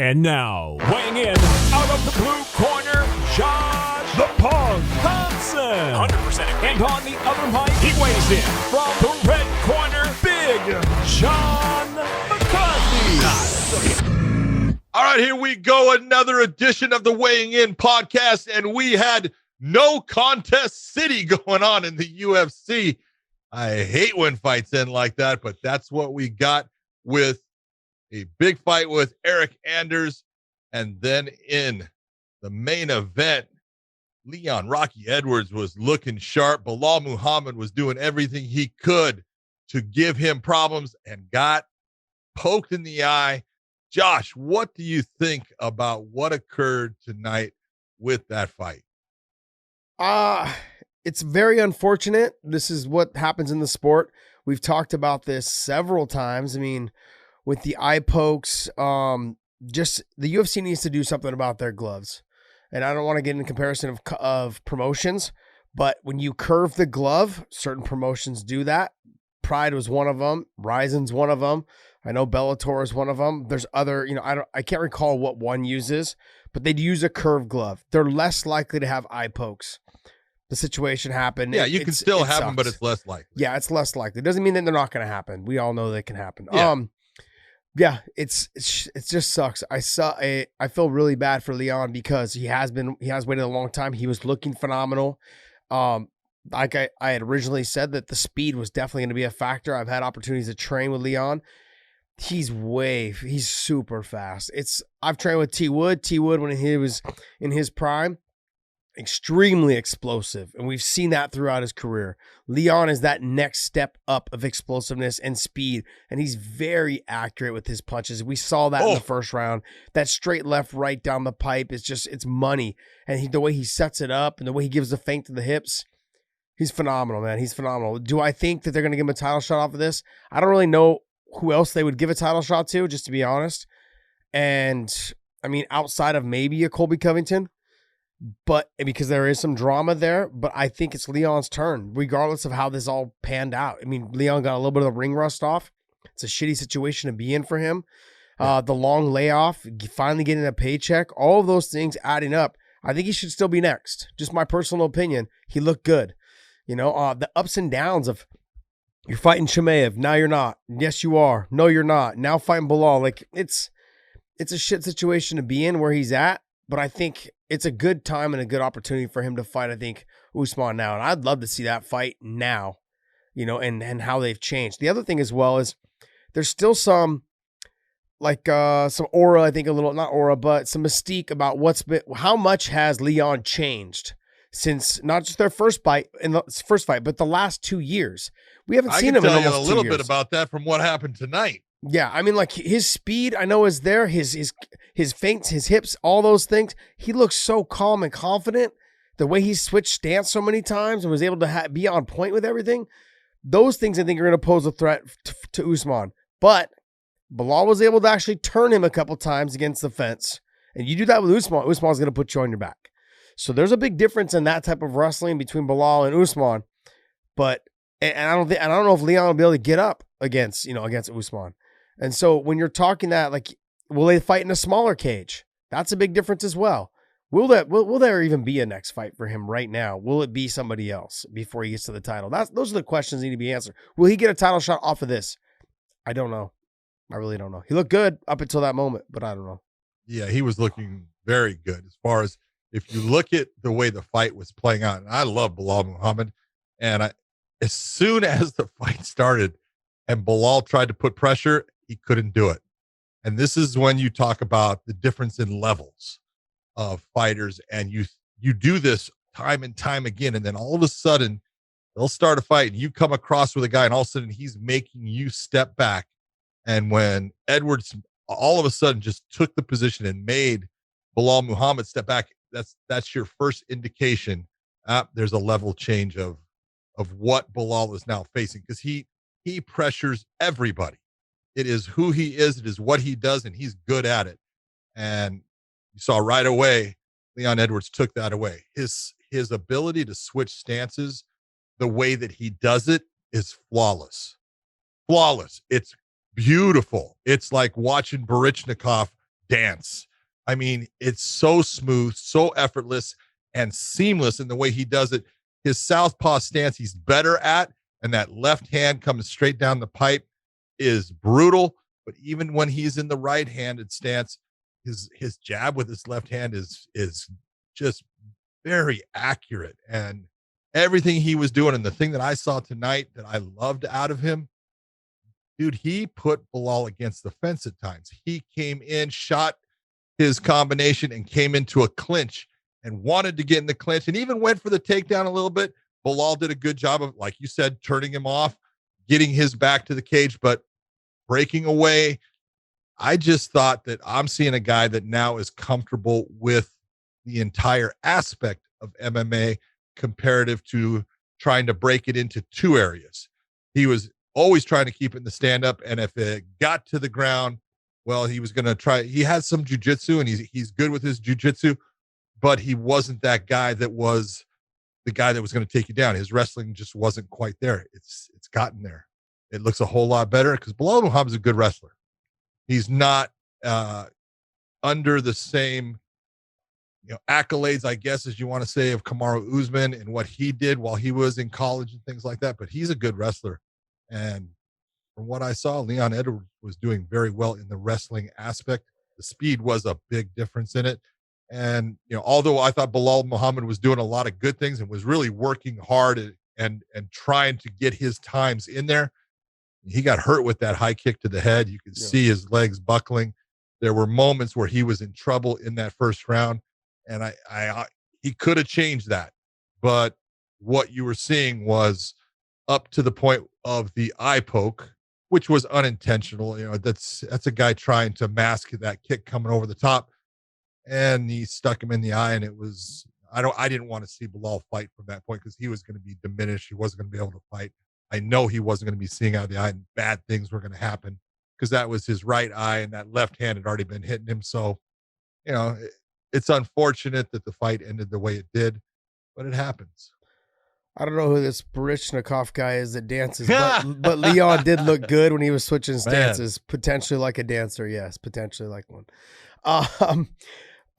And now, weighing in out of the blue corner, Josh the Punk Thompson. 100% agree. And on the other mic, he weighs in from the red corner, Big John McCarthy. All right, here we go. Another edition of the Weighing In podcast, and we had no contest city going on in the UFC. I hate when fights end like that, but that's what we got with a big fight with Eric Anders. And then in the main event, Leon Rocky Edwards was looking sharp. Belal Muhammad was doing everything he could to give him problems and got poked in the eye. Josh, what do you think about what occurred tonight with that fight? It's very unfortunate. This is what happens in the sport. We've talked about this several times. I mean, with the eye pokes, just the UFC needs to do something about their gloves. And I don't want to get in comparison of promotions, but when you curve the glove, certain promotions do that. Pride was one of them. Ryzen's one of them. I know Bellator is one of them. There's other, I can't recall what one uses, but they'd use a curved glove. They're less likely to have eye pokes. The situation happened. Yeah, you can still have them, but it's less likely. Yeah, it's less likely. It doesn't mean that they're not going to happen. We all know they can happen. Yeah. It just sucks. I feel really bad for Leon because he has waited a long time. He was looking phenomenal. Like I had originally said that the speed was definitely going to be a factor. I've had opportunities to train with Leon. He's super fast. I've trained with T Wood when he was in his prime. Extremely explosive, and we've seen that throughout his career. Leon is that next step up of explosiveness and speed, and he's very accurate with his punches. We saw that in the first round. That straight left, right down the pipe is it's money, and the way he sets it up and the way he gives the feint to the hips, he's phenomenal, man. He's phenomenal. Do I think that they're going to give him a title shot off of this? I don't really know who else they would give a title shot to, just to be honest. And I mean, outside of maybe a Colby Covington. But because there is some drama there, but I think it's Leon's turn, regardless of how this all panned out. I mean, Leon got a little bit of the ring rust off. It's a shitty situation to be in for him. The long layoff, finally getting a paycheck, all of those things adding up. I think he should still be next. Just my personal opinion. He looked good. The ups and downs of you're fighting Chimaev, now you're not. Yes, you are. No, you're not. Now fighting Belal. Like it's a shit situation to be in where he's at. But I think it's a good time and a good opportunity for him to fight, I think, Usman now. And I'd love to see that fight now, and how they've changed. The other thing as well is there's still some aura, I think not aura, but some mystique about how much has Leon changed since not just their first fight, but the last 2 years. We haven't seen him in almost 2 years. I can tell you a little bit about that from what happened tonight. Yeah, I mean, like his speed, I know is there. His feints, his hips, all those things. He looks so calm and confident. The way he switched stance so many times and was able to be on point with everything. Those things I think are going to pose a threat to Usman. But Belal was able to actually turn him a couple times against the fence. And you do that with Usman, Usman's going to put you on your back. So there's a big difference in that type of wrestling between Belal and Usman. But I don't know if Leon will be able to get up against Usman. And so when you're talking that, like, will they fight in a smaller cage? That's a big difference as well. Will there even be a next fight for him right now? Will it be somebody else before he gets to the title? Those are the questions that need to be answered. Will he get a title shot off of this? I don't know. I really don't know. He looked good up until that moment, but I don't know. Yeah, he was looking very good as far as if you look at the way the fight was playing out. And I love Belal Muhammad. And as soon as the fight started and Belal tried to put pressure, he couldn't do it. And this is when you talk about the difference in levels of fighters. And you do this time and time again. And then all of a sudden they'll start a fight and you come across with a guy and all of a sudden he's making you step back. And when Edwards all of a sudden just took the position and made Belal Muhammad step back, that's your first indication. There's a level change of what Belal is now facing, because he pressures everybody. It is who he is. It is what he does, and he's good at it. And you saw right away, Leon Edwards took that away. His ability to switch stances, the way that he does it is flawless. Flawless. It's beautiful. It's like watching Barichnikov dance. I mean, it's so smooth, so effortless, and seamless in the way he does it. His southpaw stance he's better at, and that left hand coming straight down the pipe is brutal. But even when he's in the right-handed stance, his jab with his left hand is just very accurate. And everything he was doing, and the thing that I saw tonight that I loved out of him, dude, he put Belal against the fence at times. He came in, shot his combination, and came into a clinch and wanted to get in the clinch, and even went for the takedown a little bit. Belal did a good job of, like you said, turning him off, getting his back to the cage, but breaking away. I just thought that I'm seeing a guy that now is comfortable with the entire aspect of MMA comparative to trying to break it into two areas. He was always trying to keep it in the stand-up, and if it got to the ground, well, he was going to try. He has some jiu-jitsu, and he's good with his jiu-jitsu, but he wasn't that guy that was the guy that was going to take you down. His wrestling just wasn't quite there. It's gotten there. It looks a whole lot better because Belal Muhammad's a good wrestler. He's not under the same accolades, I guess, as you want to say, of Kamaru Usman and what he did while he was in college and things like that. But he's a good wrestler. And from what I saw, Leon Edwards was doing very well in the wrestling aspect. The speed was a big difference in it. And, although I thought Belal Muhammad was doing a lot of good things and was really working hard and trying to get his times in there, he got hurt with that high kick to the head. You could see his legs buckling. There were moments where he was in trouble in that first round, and he could have changed that. But what you were seeing was up to the point of the eye poke, which was unintentional. That's a guy trying to mask that kick coming over the top, and he stuck him in the eye, and it was I didn't want to see Belal fight from that point because he was going to be diminished. He wasn't going to be able to fight. I know he wasn't going to be seeing out of the eye, and bad things were going to happen because that was his right eye, and that left hand had already been hitting him. So, it's unfortunate that the fight ended the way it did, but it happens. I don't know who this Barishnikov guy is that dances, but Leon did look good when he was switching stances. Man. Potentially like a dancer. Yes, potentially like one.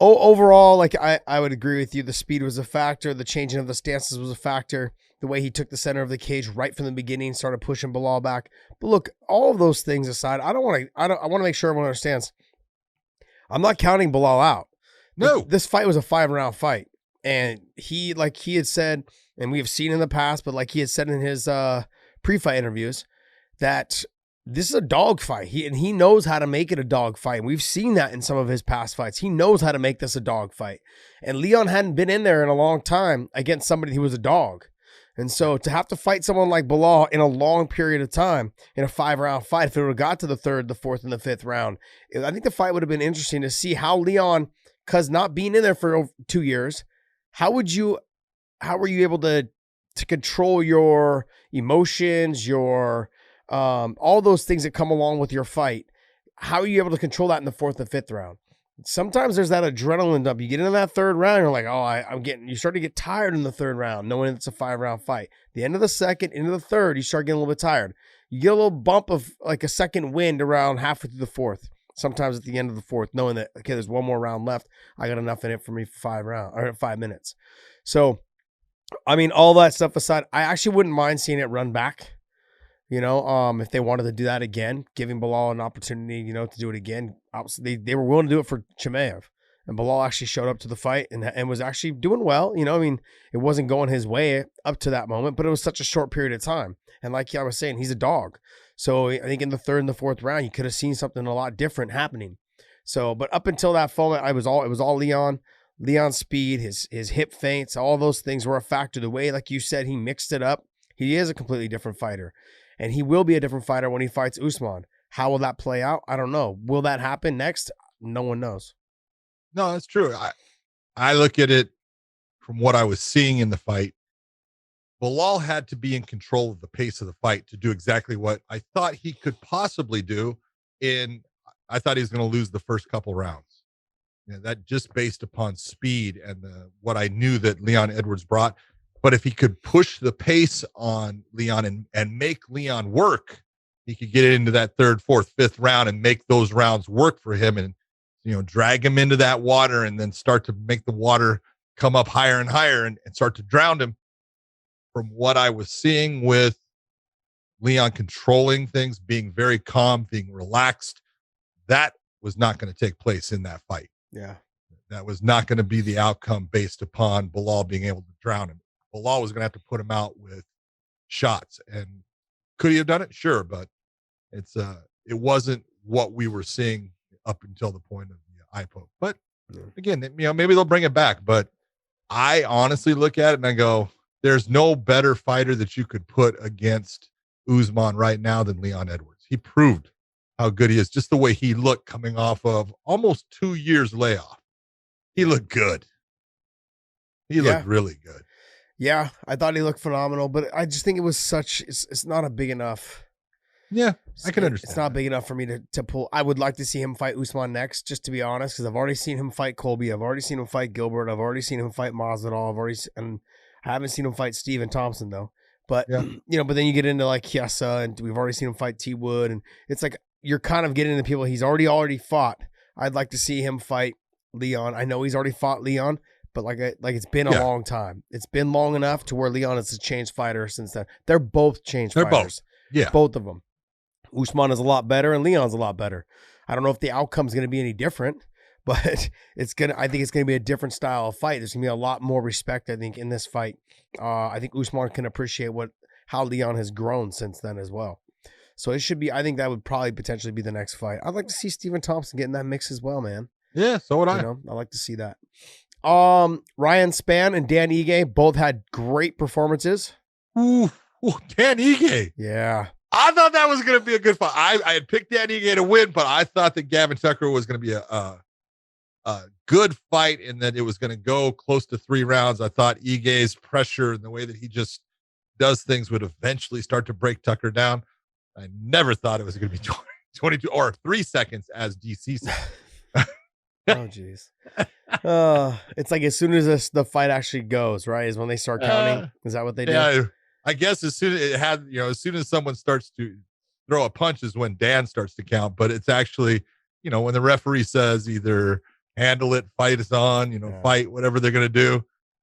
Overall, like I would agree with you. The speed was a factor. The changing of the stances was a factor. The way he took the center of the cage right from the beginning, started pushing Belal back. But look, all of those things aside, I want to make sure everyone understands. I'm not counting Belal out. No, this fight was a 5-round fight, and he had said, and we have seen in the past, but like he had said in his pre-fight interviews, that this is a dog fight. He knows how to make it a dog fight. We've seen that in some of his past fights. He knows how to make this a dog fight. And Leon hadn't been in there in a long time against somebody who was a dog. And so to have to fight someone like Belal in a long period of time in a 5-round fight, if it would have got to the 3rd, the 4th, and the 5th round, I think the fight would have been interesting to see how Leon, because not being in there for 2 years, how were you able to control your emotions, your all those things that come along with your fight? How are you able to control that in the 4th and 5th round? Sometimes there's that adrenaline dump. You get into that 3rd round, you're like, you start to get tired in the 3rd round, knowing it's a 5-round fight. The end of the 2nd, into the 3rd, you start getting a little bit tired. You get a little bump of like a second wind around halfway through the 4th. Sometimes at the end of the 4th, knowing that, okay, there's one more round left. I got enough in it for me for 5 minutes. So, I mean, all that stuff aside, I actually wouldn't mind seeing it run back. If they wanted to do that again, giving Belal an opportunity, to do it again. Obviously, they were willing to do it for Chimaev, and Belal actually showed up to the fight and was actually doing well. It wasn't going his way up to that moment, but it was such a short period of time. And like I was saying, he's a dog. So I think in the 3rd and the 4th round, you could have seen something a lot different happening. So, but up until that moment, it was all Leon. Leon's speed, his hip feints, all those things were a factor. The way, like you said, he mixed it up. He is a completely different fighter. And he will be a different fighter when he fights Usman. How will that play out? I don't know. Will that happen next? No one knows. No, that's true. I look at it from what I was seeing in the fight. Belal had to be in control of the pace of the fight to do exactly what I thought he could possibly do. I thought he was going to lose the first couple rounds. That just based upon speed and what I knew that Leon Edwards brought. But if he could push the pace on Leon and make Leon work, he could get into that 3rd, 4th, 5th round and make those rounds work for him and drag him into that water and then start to make the water come up higher and higher and start to drown him. From what I was seeing with Leon controlling things, being very calm, being relaxed, that was not going to take place in that fight. Yeah. That was not going to be the outcome based upon Belal being able to drown him. Belal was going to have to put him out with shots. And could he have done it? Sure, but it wasn't what we were seeing up until the point of the eye poke. But again, maybe they'll bring it back. But I honestly look at it and I go, there's no better fighter that you could put against Usman right now than Leon Edwards. He proved how good he is, just the way he looked coming off of almost 2 years layoff. He looked good. He looked really good. Yeah, I thought he looked phenomenal, but I just think it was it's not a big enough. Yeah, I can understand. It's not big enough for me to pull. I would like to see him fight Usman next, just to be honest, because I've already seen him fight Colby. I've already seen him fight Gilbert. I've already seen him fight Masvidal. And I haven't seen him fight Stephen Thompson though. But but then you get into like Chiesa, and we've already seen him fight T Wood, and it's like you're kind of getting into people he's already fought. I'd like to see him fight Leon. I know he's already fought Leon, but like it's been a long time. It's been long enough to where Leon is a changed fighter since then. They're both changed fighters. Both of them. Usman is a lot better and Leon's a lot better. I don't know if the outcome's going to be any different, but I think it's going to be a different style of fight. There's going to be a lot more respect, I think, in this fight. I think Usman can appreciate how Leon has grown since then as well. So it should be, I think that would probably potentially be the next fight. I'd like to see Stephen Thompson get in that mix as well, man. Yeah, so would I. I like to see that. Ryan Spann and Dan Ige both had great performances. Ooh, Dan Ige. Yeah. I thought that was going to be a good fight. I had picked Dan Ige to win, but I thought that Gavin Tucker was going to be a good fight and that it was going to go close to 3 rounds. I thought Ige's pressure and the way that he just does things would eventually start to break Tucker down. I never thought it was going to be 22 or 3 seconds, as DC said. Oh, jeez. It's like as soon as the fight actually goes, right, is when they start counting. Is that what they do? Yeah, I guess as soon as someone starts to throw a punch is when Dan starts to count. But it's actually, when the referee says either handle it, fight is on, fight, whatever they're going to do,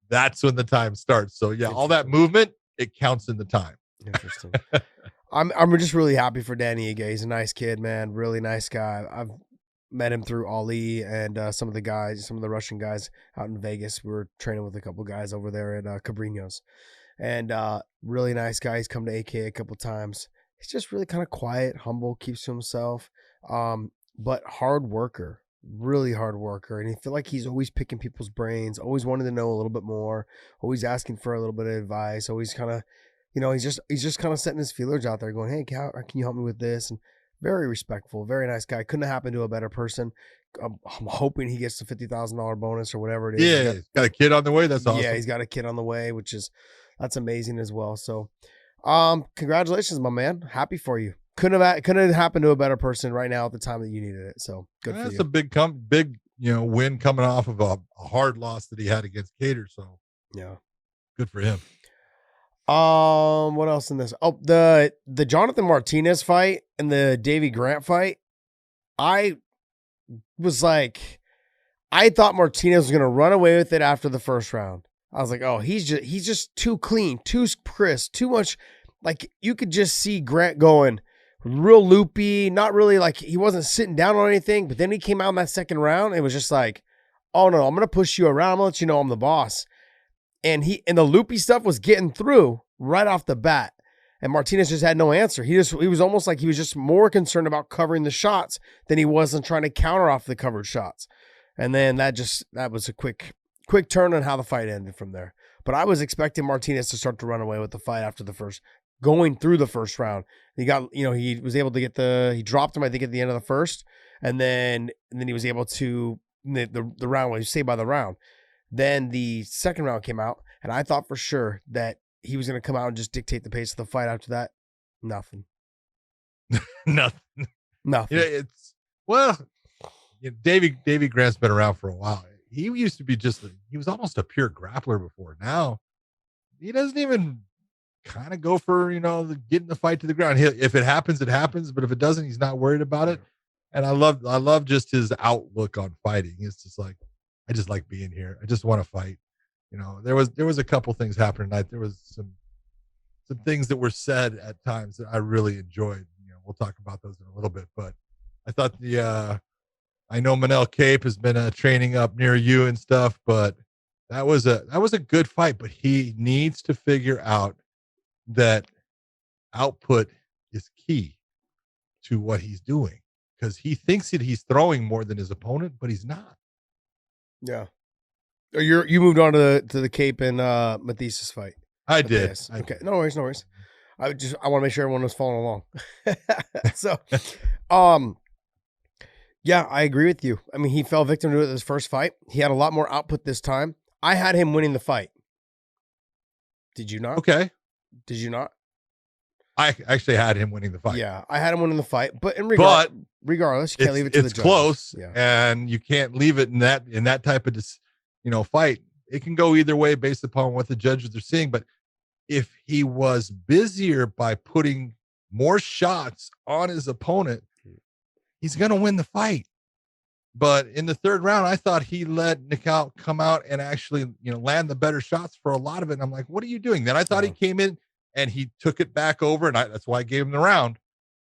that's when the time starts. So yeah, all that movement, it counts in the time. Interesting. I'm just really happy for Danny Ige. He's a nice kid, man. Really nice guy. I've met him through Ali and some of the Russian guys out in Vegas. We were training with a couple guys over there at Cabrinho's. And really nice guy. He's come to AK a couple times. He's just really kind of quiet, humble, keeps to himself, but hard worker, really hard worker. And I feel like he's always picking people's brains, always wanting to know a little bit more, always asking for a little bit of advice, always kind of, he's just kind of setting his feelers out there going, hey, can you help me with this? And very respectful, very nice guy. Couldn't have happened to a better person. I'm hoping he gets the $50,000 bonus or whatever it is. Yeah, he's got a kid on the way. That's awesome. Yeah, he's got a kid on the way, that's amazing as well. So, congratulations, my man. Happy for you. Couldn't have happened to a better person right now at the time that you needed it. So good for you. That's a big win coming off of a hard loss that he had against Cater. So yeah, good for him. What else in this? Oh, the Jonathan Martinez fight and the Davy Grant fight. I thought Martinez was gonna run away with it after the first round. I was like, oh, he's just too clean, too crisp, too much. Like you could just see Grant going real loopy, not really like he wasn't sitting down on anything. But then he came out in that second round. It was just like, oh no, I'm gonna push you around. I'm gonna let you know I'm the boss. And the loopy stuff was getting through right off the bat. And Martinez just had no answer. He was almost like he was just more concerned about covering the shots than he wasn't trying to counter off the covered shots. And then that was a quick turn on how the fight ended from there. But I was expecting Martinez to start to run away with the fight after going through the first round. He got, he was able to he dropped him, I think, at the end of the first. And then he was able to, the round, he was saved by the round. Then the second round came out, and I thought for sure that he was going to come out and just dictate the pace of the fight after that. Nothing. Nothing. Davy Grant's been around for a while. He used to be he was almost a pure grappler before. Now he doesn't even kind of go for, getting the fight to the ground. If it happens, it happens. But if it doesn't, he's not worried about it. And I love just his outlook on fighting. It's just like, I just like being here. I just want to fight. You know, there was a couple things happening tonight. There was some things that were said at times that I really enjoyed. You know, we'll talk about those in a little bit, but I thought I know Manel Cape has been training up near you and stuff, but that was a good fight. But he needs to figure out that output is key to what he's doing, because he thinks that he's throwing more than his opponent, but he's not. Yeah. You moved on to the Cape and Mathesis fight. I did. Okay. No worries. I want to make sure everyone was following along. So, yeah, I agree with you. I mean, he fell victim to it his first fight. He had a lot more output this time. I had him winning the fight. Did you not? Okay. Did you not? I actually had him winning the fight. Yeah, I had him winning the fight, but regardless, you can't leave it to the judges. It's close, yeah. And you can't leave it in that type of fight. It can go either way based upon what the judges are seeing. But if he was busier by putting more shots on his opponent, he's going to win the fight. But in the third round, I thought he let Nikhil come out and actually, land the better shots for a lot of it. And I'm like, what are you doing? Then I thought he came in and he took it back over, and that's why I gave him the round.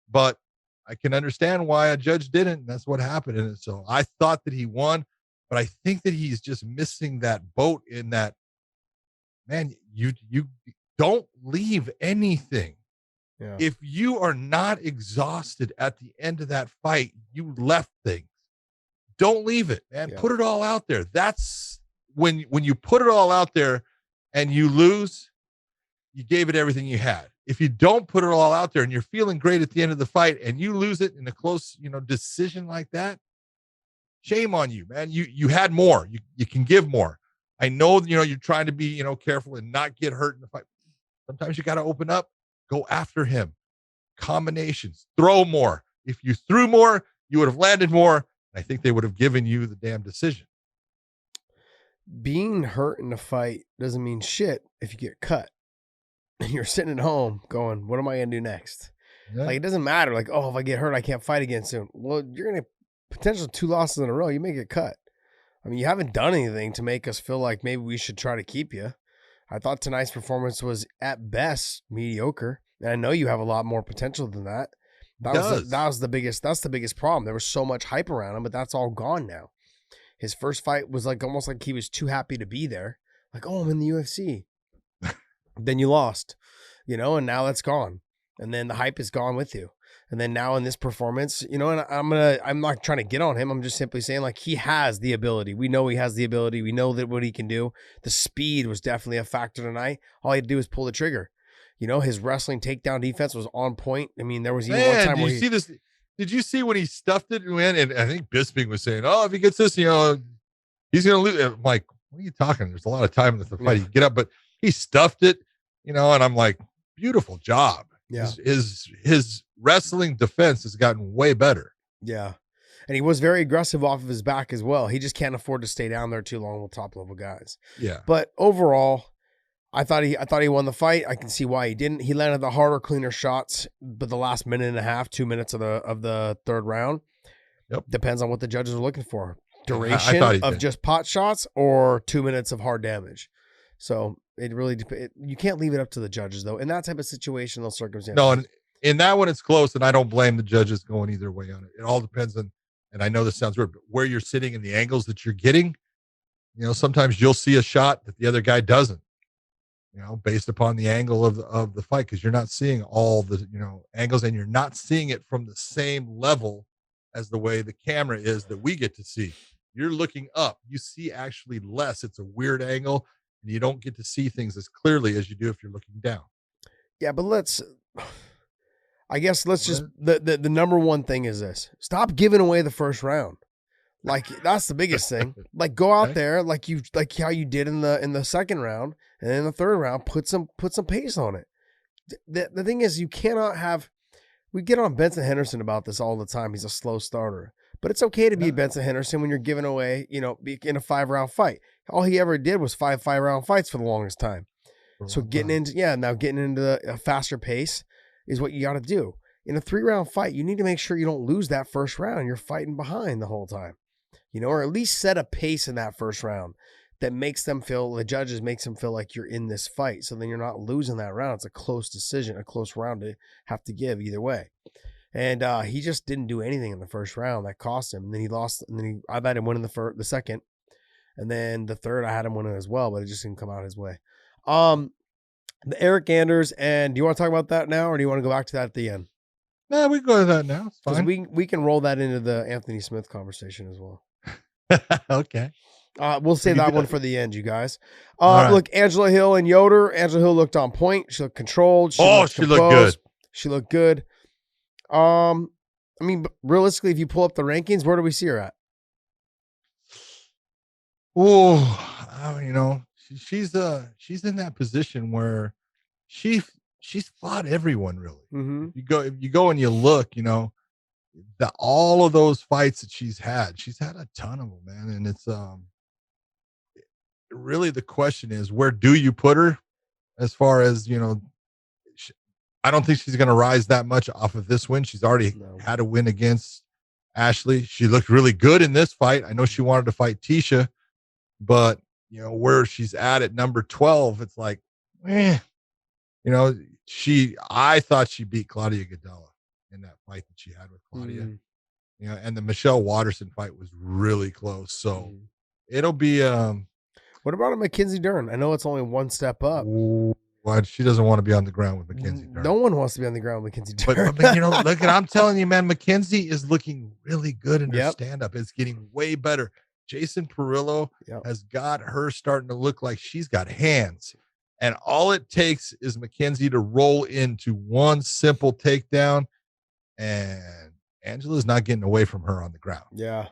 But I can understand why a judge didn't, and that's what happened in it. So I thought that he won, but I think that he's just missing that boat in that, man, you don't leave anything. Yeah. If you are not exhausted at the end of that fight, you left things. Don't leave it, man. Yeah. Put it all out there. That's when you put it all out there and you lose, you gave it everything you had. If you don't put it all out there and you're feeling great at the end of the fight and you lose it in a close, decision like that, shame on you, man. You had more. You can give more. I know, you're trying to be, careful and not get hurt in the fight. Sometimes you got to open up, go after him. Combinations, throw more. If you threw more, you would have landed more. I think they would have given you the damn decision. Being hurt in a fight doesn't mean shit if you get cut. And you're sitting at home going, what am I going to do next? Yeah. Like, it doesn't matter. Like, if I get hurt, I can't fight again soon. Well, you're going to potential 2 losses in a row. You may get cut. I mean, you haven't done anything to make us feel like maybe we should try to keep you. I thought tonight's performance was at best mediocre. And I know you have a lot more potential than that. That's the biggest problem. There was so much hype around him, but that's all gone now. His first fight was almost like he was too happy to be there. Like, I'm in the UFC. Then you lost, and now that's gone. And then the hype is gone with you. And then now in this performance, and I'm not trying to get on him. I'm just simply saying, he has the ability. We know he has the ability. We know that what he can do. The speed was definitely a factor tonight. All he had to do was pull the trigger. His wrestling takedown defense was on point. I mean, there was even one time where see this? Did you see when he stuffed it and went? And I think Bisping was saying, if he gets this, he's going to lose. I'm like, what are you talking? There's a lot of time in the fight. You get up, but he stuffed it, and I'm like, beautiful job. Yeah. His wrestling defense has gotten way better. Yeah. And he was very aggressive off of his back as well. He just can't afford to stay down there too long with top level guys. Yeah. But overall, I thought he won the fight. I can see why he didn't. He landed the harder, cleaner shots, but the last minute and a half, 2 minutes of the third round. Yep. Depends on what the judges are looking for. Duration of just pot shots or 2 minutes of hard damage. So it really you can't leave it up to the judges though. In that type of situation, those circumstances. No, and in that one it's close, and I don't blame the judges going either way on it. It all depends on, and I know this sounds weird, but where you're sitting and the angles that you're getting. Sometimes you'll see a shot that the other guy doesn't. Based upon the angle of the fight, because you're not seeing all the angles, and you're not seeing it from the same level as the way the camera is that we get to see. You're looking up, you see actually less. It's a weird angle, and you don't get to see things as clearly as you do if you're looking down. Yeah, but let's just the number one thing is this: stop giving away the first round. That's the biggest thing. Go out there like how you did in the second round, and in the third round, put some pace on it. The thing is, you cannot have. We get on Benson Henderson about this all the time. He's a slow starter, but it's okay to be Benson Henderson when you're giving away, in a 5-round fight. All he ever did was 5-round fights for the longest time. So getting into a faster pace is what you got to do. in a 3-round fight, you need to make sure you don't lose that first round. You're fighting behind the whole time, or at least set a pace in that first round that makes them feel, the judges makes them feel like you're in this fight. So then you're not losing that round. It's a close decision, a close round to have to give either way. And he just didn't do anything in the first round that cost him. And then he lost. And then I had him winning the second. And then the third, I had him winning as well, but it just didn't come out his way. The Eric Anders, and do you want to talk about that now, or do you want to go back to that at the end? No, we can go to that now. It's fine. We can roll that into the Anthony Smith conversation as well. Okay. We'll save that one for the end, you guys. Right. Look, Angela Hill and Yoder. Angela Hill looked on point. She looked controlled. She looked good. She looked good. I mean, realistically, if you pull up the rankings, where do we see her at? Oh, she's in that position where she's fought everyone really. Mm-hmm. If you go and you look, all of those fights that she's had a ton of them, man. And it's really the question is, where do you put her? As far as I don't think she's going to rise that much off of this win. She's already had a win against Ashley. She looked really good in this fight. I know she wanted to fight Tisha, but where she's at number 12, it's like, I thought she beat Claudia Gadelha in that fight that she had with Claudia. And the Michelle Watterson fight was really close. So it'll be, what about a Mackenzie Dern? I know it's only one step up. She doesn't want to be on the ground with Mackenzie Dern. No one wants to be on the ground with Mackenzie Dern. But look, I'm telling you, man, Mackenzie is looking really good in her stand-up. It's getting way better. Jason Perillo has got her starting to look like she's got hands. And all it takes is Mackenzie to roll into one simple takedown, and Angela's not getting away from her on the ground. Yeah.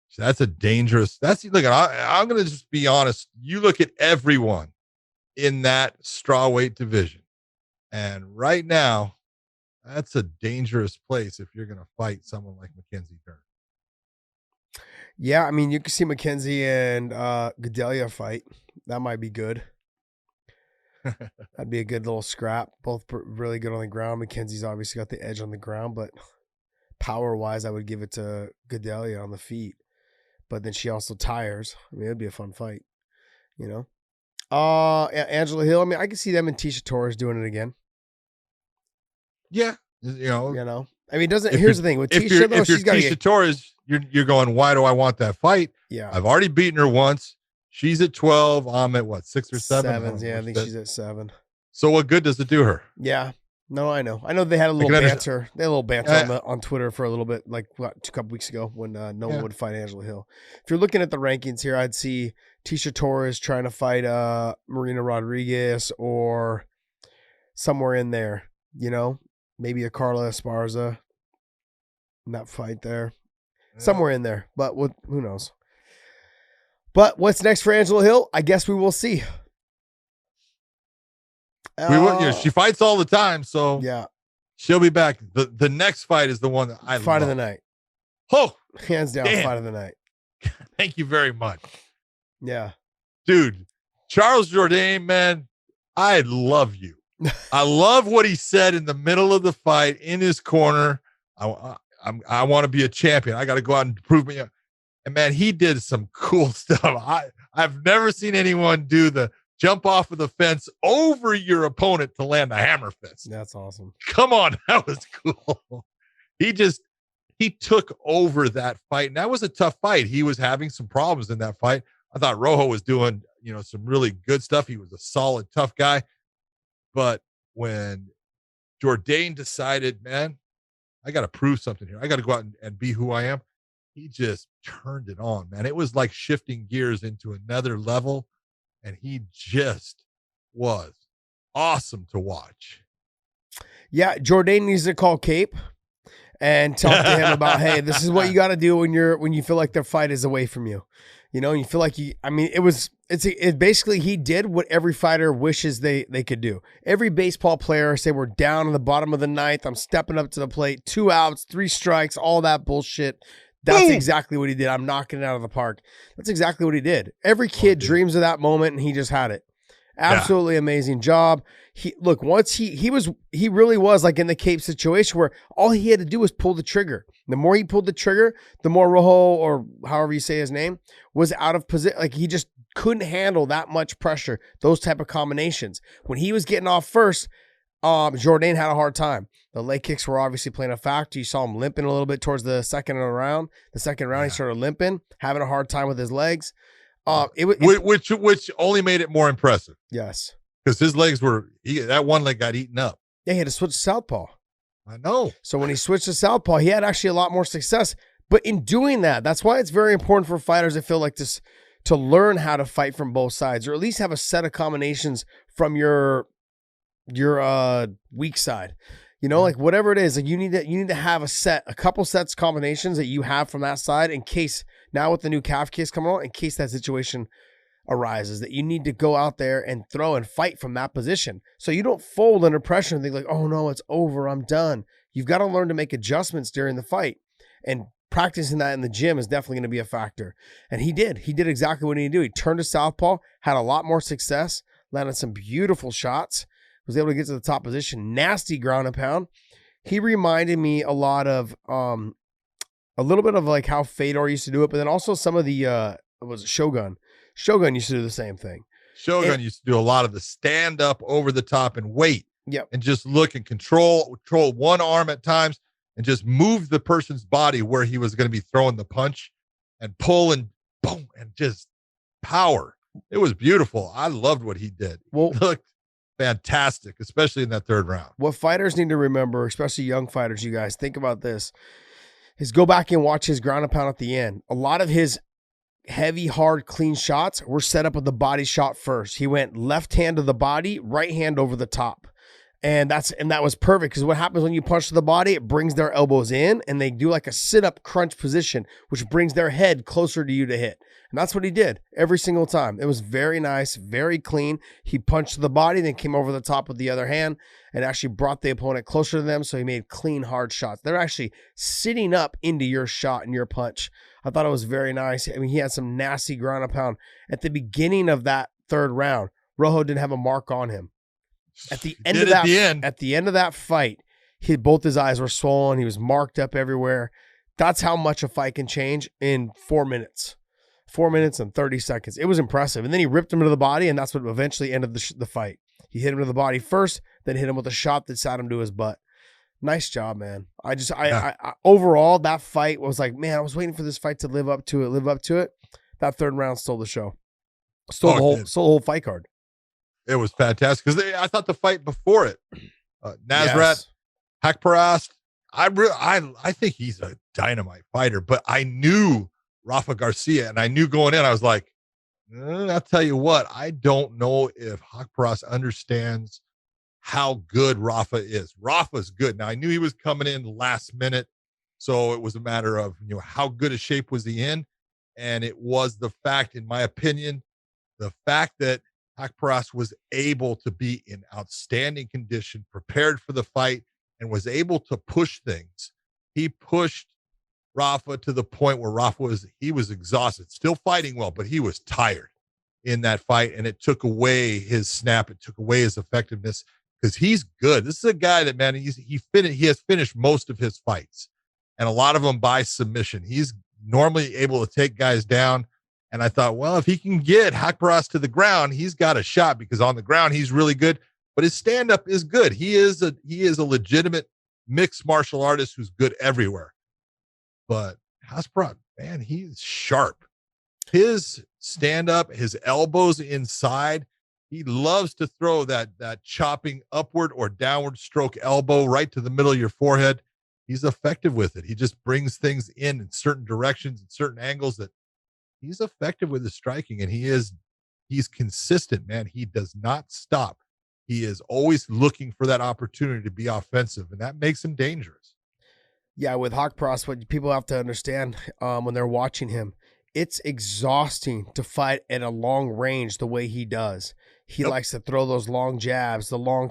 So that's a dangerous. I'm going to just be honest. You look at everyone in that strawweight division, and right now, that's a dangerous place if you're going to fight someone like Mackenzie Dern. Yeah, I mean, you can see Mackenzie and Gadelha fight. That might be good. That'd be a good little scrap. Both really good on the ground. Mackenzie's obviously got the edge on the ground, but power-wise, I would give it to Gadelha on the feet. But then she also tires. I mean, it'd be a fun fight, Angela Hill. I mean, I can see them and Tisha Torres doing it again. Yeah, I mean, here's the thing with Tisha though. She's got Tisha Torres. You're going, why do I want that fight? Yeah, I've already beaten her once. She's at 12. I'm at what, 6 or 7? Yeah, I think she's at 7. So what good does it do her? Yeah. No, I know. They had a little banter. They had a little banter on Twitter for a little bit, like a couple weeks ago when no one would fight Angela Hill. If you're looking at the rankings here, I'd see Tisha Torres trying to fight Marina Rodriguez or somewhere in there, maybe a Carla Esparza in that fight there. Yeah. Somewhere in there, but who knows? But what's next for Angela Hill? I guess we will see. We will. She fights all the time, so yeah, she'll be back. The next fight is the one that I fight love. of the night. Oh, hands down, fight of the night. Thank you very much. Yeah, dude, Charles Jordain, man, I love you. I love what he said in the middle of the fight in his corner. I want to be a champion. I got to go out and prove me. And man, he did some cool stuff. I've never seen anyone do the jump off of the fence over your opponent to land a hammer fist. That's awesome. Come on, that was cool. He took over that fight, and that was a tough fight. He was having some problems in that fight. I thought Rojo was doing, some really good stuff. He was a solid, tough guy. But when Jordain decided, man, I got to prove something here. I got to go out and be who I am. He just turned it on, man. It was like shifting gears into another level. And he just was awesome to watch. Yeah, Jordain needs to call Cape and talk to him about, hey, this is what you got to do when you feel like the fight is away from you. And you feel like it basically he did what every fighter wishes they could do. Every baseball player say we're down in the bottom of the ninth. I'm stepping up to the plate, 2 outs, 3 strikes, all that bullshit. That's exactly what he did. I'm knocking it out of the park. That's exactly what he did. Every kid dreams of that moment, and he just had it. Absolutely amazing job. Once he really was like in the Cape situation where all he had to do was pull the trigger. The more he pulled the trigger, the more Rojo, or however you say his name, was out of position. Like he just couldn't handle that much pressure, those type of combinations. When he was getting off first, Jordain had a hard time. The leg kicks were obviously playing a factor. You saw him limping a little bit towards the second round. The second round, he started limping, having a hard time with his legs. Which only made it more impressive. Yes. Because his legs that one leg got eaten up. Yeah, he had to switch to southpaw. I know. So when he switched to southpaw, he had actually a lot more success. But in doing that, that's why it's very important for fighters that feel like this to learn how to fight from both sides, or at least have a set of combinations from your weak side. You know, like whatever it is, like you need to have a couple sets combinations that you have from that side in case, now with the new calf case coming on, in case that situation arises, that you need to go out there and throw and fight from that position. So you don't fold under pressure and think like, oh no, it's over, I'm done. You've got to learn to make adjustments during the fight, and practicing that in the gym is definitely going to be a factor. And he did exactly what he needed to do. He turned to southpaw, had a lot more success, landed some beautiful shots, was able to get to the top position, nasty ground and pound. He reminded me a lot of a little bit of like how Fedor used to do it, but then also some of the Shogun. Shogun used to do the same thing. Shogun used to do a lot of the stand up over the top and wait. Yep. And just look and control one arm at times and just move the person's body where he was going to be throwing the punch and pull and boom and just power. It was beautiful. I loved what he did. Well, he looked fantastic, especially in that third round. What fighters need to remember, especially young fighters, you guys, think about this, is go back and watch his ground and pound at the end. A lot of his heavy, hard, clean shots were set up with the body shot first. He went left hand to the body, right hand over the top. And that was perfect, because what happens when you punch to the body, it brings their elbows in and they do like a sit-up crunch position, which brings their head closer to you to hit. And that's what he did every single time. It was very nice, very clean. He punched to the body, then came over the top with the other hand and actually brought the opponent closer to them. So he made clean, hard shots. They're actually sitting up into your shot and your punch. I thought it was very nice. I mean, he had some nasty ground and pound. At the beginning of that third round, Rojo didn't have a mark on him. At the end of that fight, both his eyes were swollen. He was marked up everywhere. That's how much a fight can change in 4 minutes. 4 minutes and 30 seconds. It was impressive. And then he ripped him to the body, and that's what eventually ended the fight. He hit him to the body first, then hit him with a shot that sat him to his butt. Nice job, man. I overall, that fight was like, man, I was waiting for this fight to live up to it. That third round stole the show. Stole the whole fight card. It was fantastic, because I thought the fight before it, Nasrat, Haqparast, I think he's a dynamite fighter, but I knew Rafa Garcia, and I knew going in, I was like, I'll tell you what, I don't know if Haqparast understands how good Rafa is. Rafa's good. Now, I knew he was coming in last minute, so it was a matter of, how good a shape was he in, and it was the fact, in my opinion, the fact that Haqparast was able to be in outstanding condition, prepared for the fight, and was able to push things. He pushed Rafa to the point where Rafa was exhausted, still fighting well, but he was tired in that fight, and it took away his snap. It took away his effectiveness, because he's good. This is a guy that, man, he has finished most of his fights, and a lot of them by submission. He's normally able to take guys down. And I thought, well, if he can get Haqparast to the ground, he's got a shot, because on the ground he's really good, but his stand-up is good. He is a legitimate mixed martial artist who's good everywhere. But Haqparast, man, he's sharp. His stand-up, his elbows inside, he loves to throw that chopping upward or downward stroke elbow right to the middle of your forehead. He's effective with it. He just brings things in certain directions and certain angles that he's effective with his striking, and he's consistent, man. He does not stop. He is always looking for that opportunity to be offensive, and that makes him dangerous. Yeah, with Haqparast, what people have to understand when they're watching him, it's exhausting to fight at a long range the way he does. He likes to throw those long jabs, the long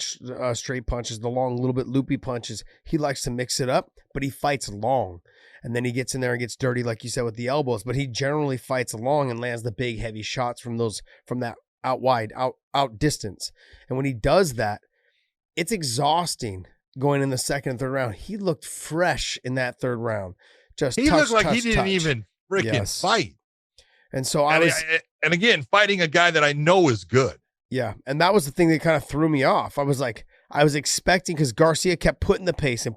straight punches, the long little bit loopy punches. He likes to mix it up, but he fights long. And then he gets in there and gets dirty, like you said, with the elbows. But he generally fights long and lands the big, heavy shots from that out wide, out distance. And when he does that, it's exhausting going in the second and third round. He looked fresh in that third round. He looked like he didn't even freaking fight. And so and again, fighting a guy that I know is good. Yeah. And that was the thing that kind of threw me off. I was expecting, because Garcia kept putting the pace and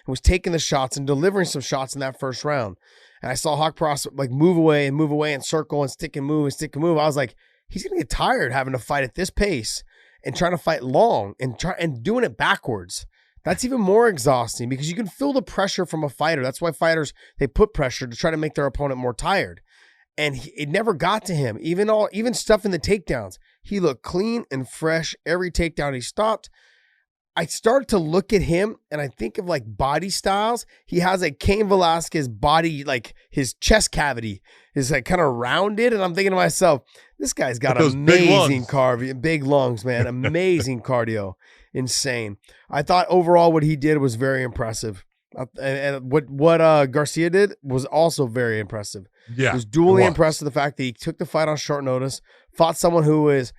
was taking the shots and delivering some shots in that first round. And I saw Haqparast like move away and circle and stick and move. I was like, he's going to get tired having to fight at this pace and trying to fight long and doing it backwards. That's even more exhausting because you can feel the pressure from a fighter. That's why fighters, they put pressure to try to make their opponent more tired. And it never got to him. Even stuff in the takedowns, he looked clean and fresh. Every takedown he stopped. I started to look at him and I think of like body styles. He has a Cain Velasquez body, like his chest cavity is like kind of rounded. And I'm thinking to myself, this guy's got amazing cardio, big lungs, man. Amazing cardio. Insane. I thought overall what he did was very impressive. And what Garcia did was also very impressive. Yeah, I was duly impressed with the fact that he took the fight on short notice, fought someone who is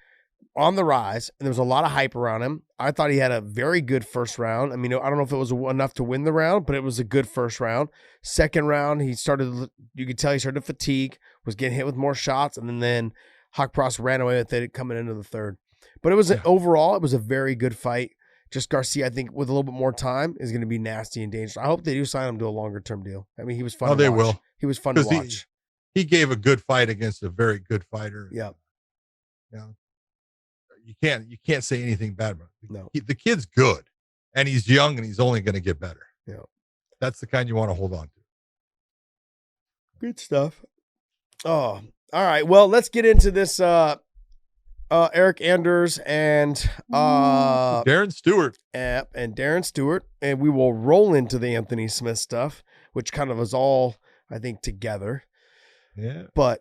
on the rise, and there was a lot of hype around him. I thought he had a very good first round. I mean, I don't know if it was enough to win the round, but it was a good first round. Second round, you could tell he started to fatigue, was getting hit with more shots, and then Haqparast ran away with it coming into the third. But overall, it was a very good fight. Just Garcia, I think, with a little bit more time, is going to be nasty and dangerous. I hope they do sign him to a longer-term deal. I mean, he was fun to watch. They will. He was fun to watch. He gave a good fight against a very good fighter. Yeah. You can't say anything bad about him. No. The kid's good, and he's young, and he's only going to get better. Yeah. That's the kind you want to hold on to. Good stuff. Oh, all right. Well, let's get into this Eric Anders and Darren Stewart. And Darren Stewart, and we will roll into the Anthony Smith stuff, which kind of is all, I think, together. Yeah. But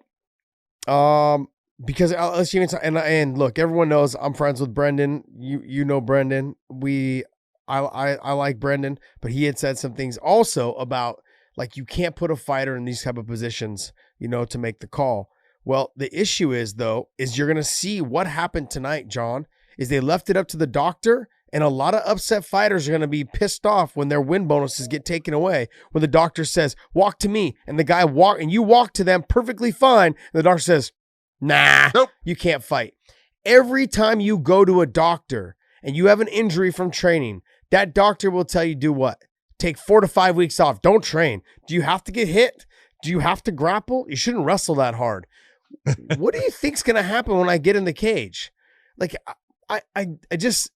because let's even and look, everyone knows I'm friends with Brendan. You know Brendan. I like Brendan, but he had said some things also about like you can't put a fighter in these type of positions, to make the call. Well, the issue is you're going to see what happened tonight, John, is they left it up to the doctor, and a lot of upset fighters are going to be pissed off when their win bonuses get taken away. When the doctor says, walk to me, and the guy and you walk to them perfectly fine, and the doctor says, nah, nope, you can't fight. Every time you go to a doctor and you have an injury from training, that doctor will tell you do what? Take 4 to 5 weeks off. Don't train. Do you have to get hit? Do you have to grapple? You shouldn't wrestle that hard. What do you think's going to happen when I get in the cage? Like, I just,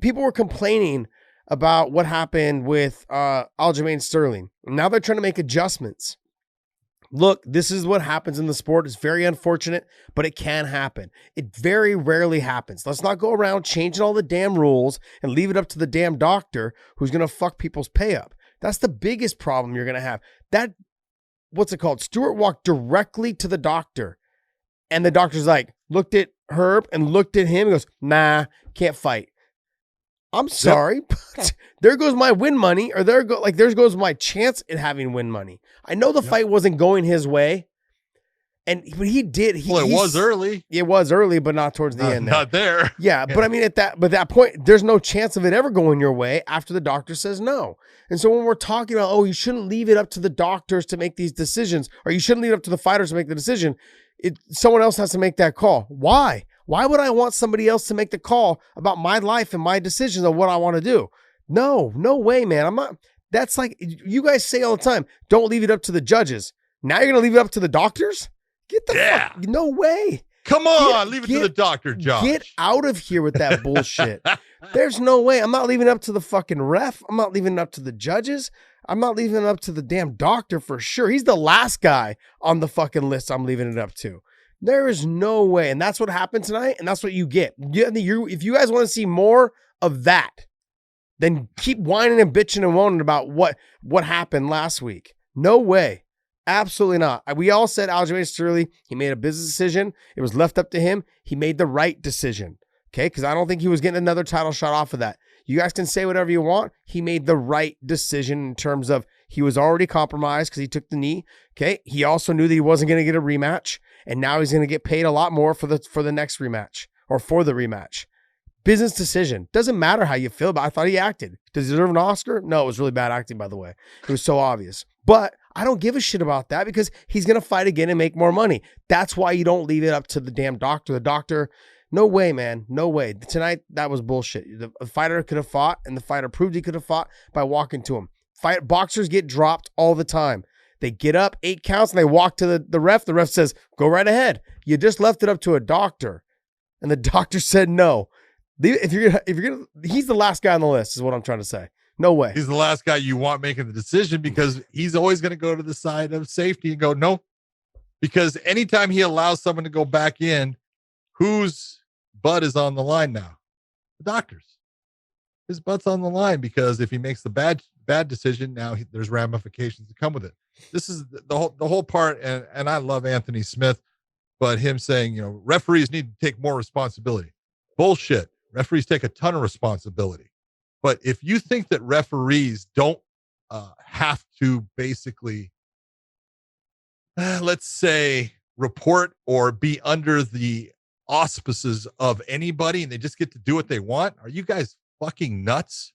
people were complaining about what happened with Aljamain Sterling. Now they're trying to make adjustments. Look, this is what happens in the sport. It's very unfortunate, but it can happen. It very rarely happens. Let's not go around changing all the damn rules and leave it up to the damn doctor who's going to fuck people's pay up. That's the biggest problem you're going to have. What's it called? Stewart walked directly to the doctor. And the doctor's like, looked at Herb and looked at him and goes, nah, can't fight. I'm sorry, but there goes my win money, or there goes my chance at having win money. I know the fight wasn't going his way, but he did. It was early. It was early, but not towards the end. Not there. Yeah, but I mean, at that point, there's no chance of it ever going your way after the doctor says no. And so when we're talking about, you shouldn't leave it up to the doctors to make these decisions, or you shouldn't leave it up to the fighters to make the decision. Someone else has to make that call. Why? Why would I want somebody else to make the call about my life and my decisions on what I want to do? No way, man. I'm not. That's like you guys say all the time. Don't leave it up to the judges. Now you're gonna leave it up to the doctors? Get the fuck. No way. Come on, leave it to the doctor, Josh. Get out of here with that bullshit. There's no way. I'm not leaving it up to the fucking ref. I'm not leaving it up to the judges. I'm not leaving it up to the damn doctor for sure. He's the last guy on the fucking list I'm leaving it up to. There is no way. And that's what happened tonight, and that's what you get. If you guys want to see more of that, then keep whining and bitching and moaning about what happened last week. No way. Absolutely not. We all said Aljamain Sterling, he made a business decision. It was left up to him. He made the right decision. Okay? Because I don't think he was getting another title shot off of that. You guys can say whatever you want. He made the right decision in terms of he was already compromised because he took the knee. Okay. He also knew that he wasn't going to get a rematch. and now he's going to get paid a lot more for the next rematch or for the rematch. Business decision. Doesn't matter how you feel about it. I thought he acted. Does he deserve an Oscar? No, it was really bad acting, by the way. It was so obvious. But I don't give a shit about that because he's going to fight again and make more money. That's why you don't leave it up to the damn doctor. The doctor, no way, man. No way. Tonight, that was bullshit. The fighter could have fought, and the fighter proved he could have fought by walking to him. Boxers get dropped all the time. They get up 8 counts, and they walk to the ref. The ref says, go right ahead. You just left it up to a doctor. And the doctor said no. If you're gonna, he's the last guy on the list, is what I'm trying to say. No way. He's the last guy you want making the decision because he's always going to go to the side of safety and go, no. Because anytime he allows someone to go back in, whose butt is on the line now? The doctor's. His butt's on the line because if he makes the bad decision, now there's ramifications that come with it. This is the whole part, and I love Anthony Smith, but him saying, referees need to take more responsibility. Bullshit. Referees take a ton of responsibility. But if you think that referees don't have to basically, let's say, report or be under the auspices of anybody and they just get to do what they want, are you guys fucking nuts?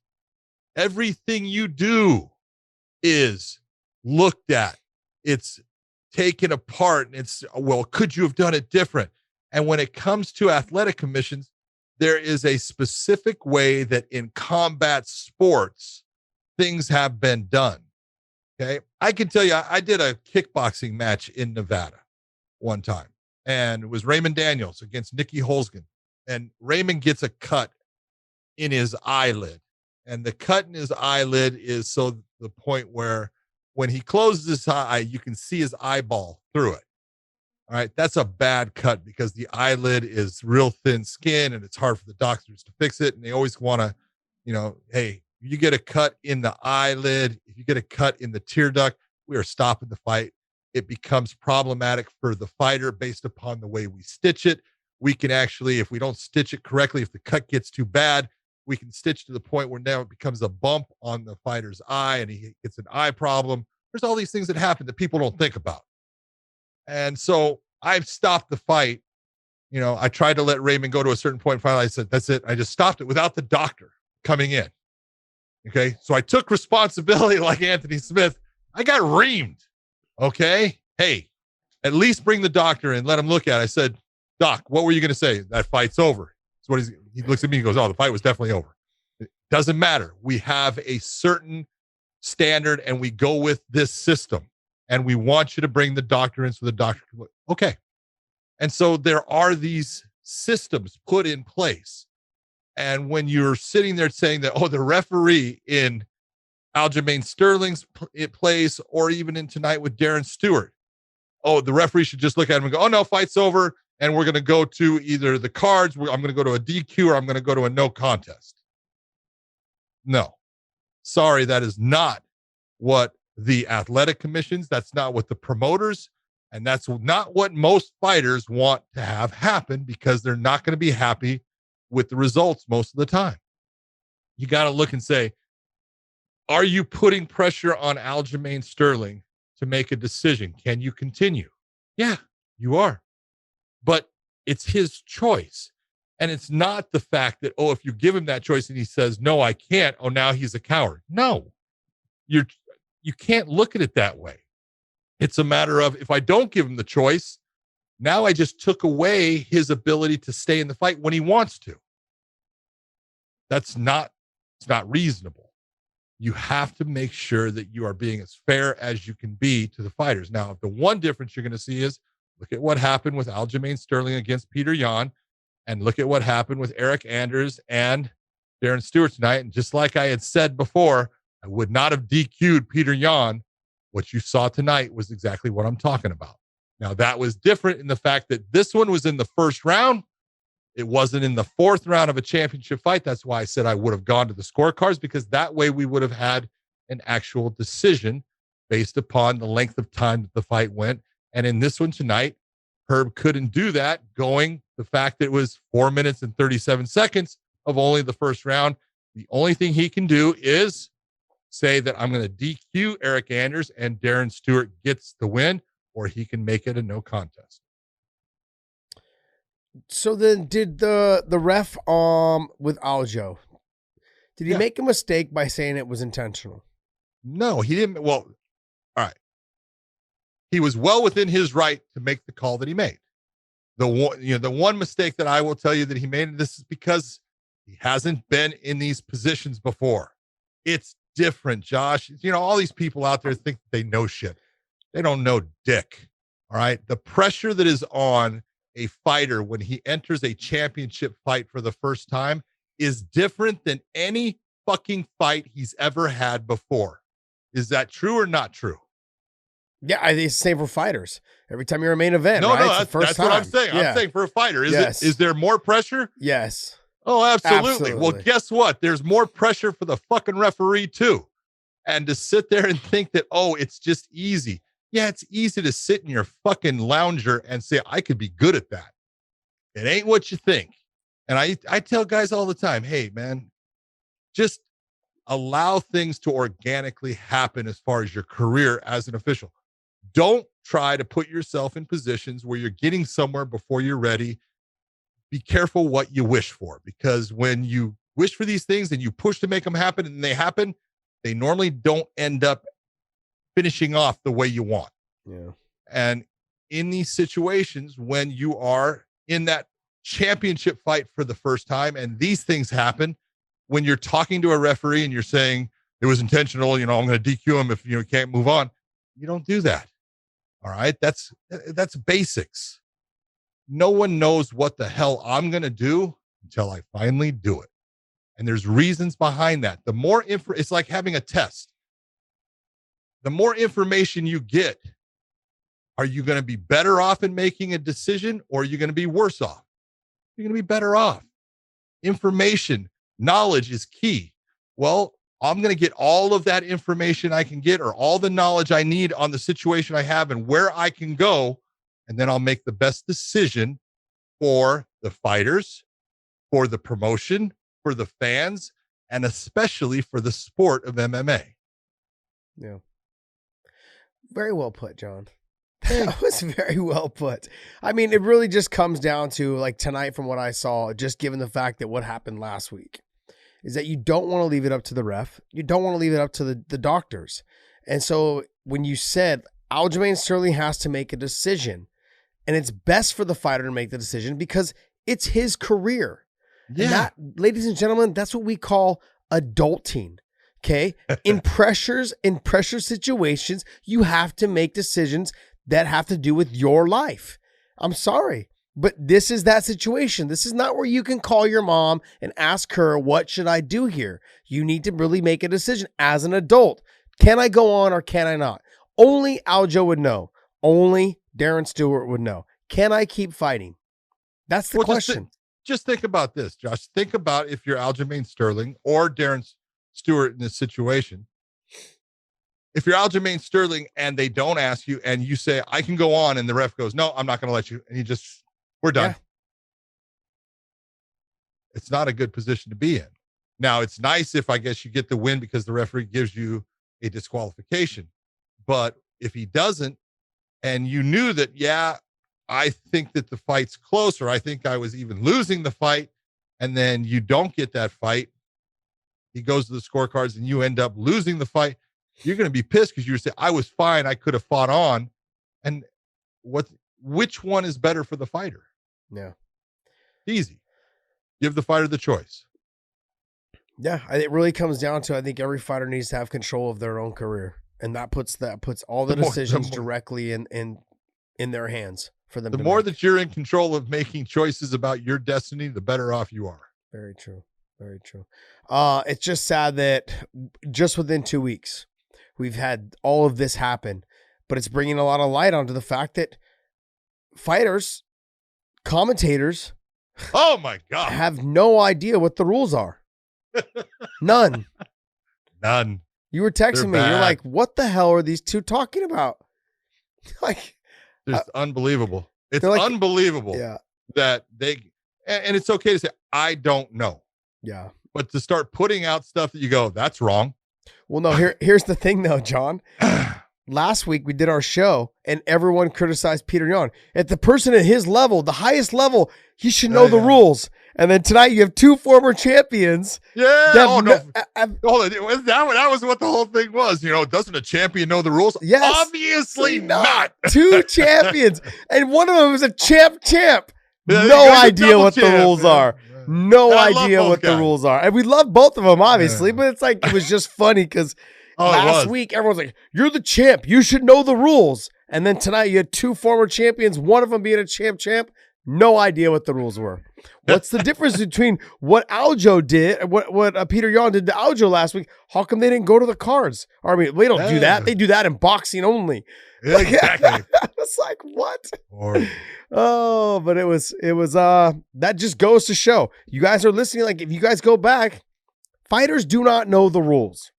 Everything you do is looked at. It's taken apart. And it's, well, could you have done it different? And when it comes to athletic commissions, there is a specific way that in combat sports, things have been done. Okay. I can tell you, I did a kickboxing match in Nevada one time, and it was Raymond Daniels against Nicky Holzgen. And Raymond gets a cut in his eyelid. And the cut in his eyelid is so the point where when he closes his eye, you can see his eyeball through it. All right, that's a bad cut because the eyelid is real thin skin and it's hard for the doctors to fix it. And they always want to, hey, you get a cut in the eyelid, if you get a cut in the tear duct, we are stopping the fight. It becomes problematic for the fighter based upon the way we stitch it. We can actually, if we don't stitch it correctly, if the cut gets too bad, we can stitch to the point where now it becomes a bump on the fighter's eye and he gets an eye problem. There's all these things that happen that people don't think about. And so I've stopped the fight. I tried to let Raymond go to a certain point. Finally, I said, that's it. I just stopped it without the doctor coming in. Okay. So I took responsibility like Anthony Smith. I got reamed. Okay. Hey, at least bring the doctor in, let him look at it. I said, Doc, what were you going to say? That fight's over. So he looks at me and goes, oh, the fight was definitely over. It doesn't matter. We have a certain standard and we go with this system. And we want you to bring the doctor in so the doctor can look. Okay. And so there are these systems put in place. And when you're sitting there saying that, the referee in Aljamain Sterling's place or even in tonight with Darren Stewart, the referee should just look at him and go, oh, no, fight's over. And we're going to go to either the cards. I'm going to go to a DQ or I'm going to go to a no contest. No. Sorry, that is not what the athletic commissions, that's not what the promoters, and that's not what most fighters want to have happen because they're not going to be happy with the results most of the time. You got to look and say, are you putting pressure on Aljamain Sterling to make a decision? Can you continue? Yeah, you are. But it's his choice. And it's not the fact that, if you give him that choice and he says, no, I can't. Now he's a coward. No, you can't look at it that way. It's a matter of, if I don't give him the choice, now I just took away his ability to stay in the fight when he wants to. It's not reasonable. You have to make sure that you are being as fair as you can be to the fighters. Now, the one difference you're going to see is, look at what happened with Aljamain Sterling against Peter Yan, and look at what happened with Eric Anders and Darren Stewart tonight. And just like I had said before, I would not have DQ'd Peter Yan. What you saw tonight was exactly what I'm talking about. Now, that was different in the fact that this one was in the first round. It wasn't in the fourth round of a championship fight. That's why I said I would have gone to the scorecards, because that way we would have had an actual decision based upon the length of time that the fight went. And in this one tonight, Herb couldn't do that, going the fact that it was 4 minutes and 37 seconds of only the first round. The only thing he can do is say that I'm going to DQ Eric Anders and Darren Stewart gets the win, or he can make it a no contest. So then did the ref with Aljo, did he make a mistake by saying it was intentional? No, he didn't. Well, all right. He was well within his right to make the call that he made. The one mistake that I will tell you that he made, this is because he hasn't been in these positions before. It's different, Josh. All these people out there think they know shit. They don't know dick. All right. The pressure that is on a fighter when he enters a championship fight for the first time is different than any fucking fight he's ever had before. Is that true or not true? Yeah, I think it's the same for fighters. Every time you're a main event, no, right? No, that's what I'm saying. Yeah. I'm saying for a fighter, is there more pressure? Yes. Oh, absolutely. Well, guess what? There's more pressure for the fucking referee too. And to sit there and think that, oh, it's just easy. Yeah, it's easy to sit in your fucking lounger and say, I could be good at that. It ain't what you think. And I tell guys all the time, hey, man, just allow things to organically happen as far as your career as an official. Don't try to put yourself in positions where you're getting somewhere before you're ready. Be careful what you wish for, because when you wish for these things and you push to make them happen and they happen, they normally don't end up finishing off the way you want. Yeah. And in these situations, when you are in that championship fight for the first time and these things happen, when you're talking to a referee and you're saying it was intentional, I'm going to DQ him if you can't move on, you don't do that. All right. That's basics. No one knows what the hell I'm going to do until I finally do it. And there's reasons behind that. The more it's like having a test. The more information you get, are you going to be better off in making a decision, or are you going to be worse off? You're going to be better off. Information, knowledge is key. Well, I'm going to get all of that information I can get, or all the knowledge I need on the situation I have and where I can go. And then I'll make the best decision for the fighters, for the promotion, for the fans, and especially for the sport of MMA. Yeah. Very well put, John. That was very well put. I mean, it really just comes down to, like, tonight, from what I saw, just given the fact that what happened last week, is that you don't want to leave it up to the ref. You don't want to leave it up to the doctors. And so when you said Aljamain Sterling has to make a decision, and it's best for the fighter to make the decision because it's his career. Yeah. And that, ladies and gentlemen, that's what we call adulting. Okay. In pressure situations, you have to make decisions that have to do with your life. I'm sorry, but this is that situation. This is not where you can call your mom and ask her, what should I do here? You need to really make a decision as an adult. Can I go on or can I not? Only Aljo would know. Only Darren Stewart would know. Can I keep fighting? That's the question. Just think about this, Josh. Think about if you're Aljamain Sterling or Darren Stewart in this situation. If you're Aljamain Sterling and they don't ask you and you say, I can go on, and the ref goes, no, I'm not going to let you. And we're done. Yeah. It's not a good position to be in. Now, it's nice if, I guess, you get the win because the referee gives you a disqualification. But if he doesn't, and you knew that, yeah, I think that the fight's close, or I think I was even losing the fight, and then you don't get that fight, he goes to the scorecards and you end up losing the fight, you're going to be pissed because you say, I was fine, I could have fought on. And which one is better for the fighter? Yeah. Easy. Give the fighter the choice. Yeah, it really comes down to, I think every fighter needs to have control of their own career. And that puts all the decisions directly in their hands for them. The more that you're in control of making choices about your destiny, the better off you are. Very true. Very true. It's just sad that just within 2 weeks, we've had all of this happen, but it's bringing a lot of light onto the fact that fighters, commentators, oh my God, have no idea what the rules are. None. You were texting me. You're like, what the hell are these two talking about? Like, it's unbelievable. It's like, unbelievable that and it's okay to say, I don't know. Yeah. But to start putting out stuff that you go, that's wrong. Well, no, here's the thing though, John. last week we did our show and everyone criticized Peter Yan. At the person at his level, the highest level, he should know the rules. And then tonight you have two former champions. Yeah. Hold on. That was what the whole thing was. You know, doesn't a champion know the rules? Yes. Obviously not. Two champions. And one of them is a champ. Yeah, No idea what the rules man. are. No I love idea both what guys. the rules are. And we love both of them, obviously, but it's like, it was just funny because last week everyone's like, you're the champ. You should know the rules. And then tonight you had two former champions, one of them being a champ. No idea what the rules were. What's the difference between what Aljo did, what Peter Yan did to Aljo last week? How come they didn't go to the cards? Or, I mean, they don't do that. They do that in boxing only. Yeah, exactly. It's like, what? Oh, but it was that just goes to show. You guys are listening. Like, if you guys go back, fighters do not know the rules.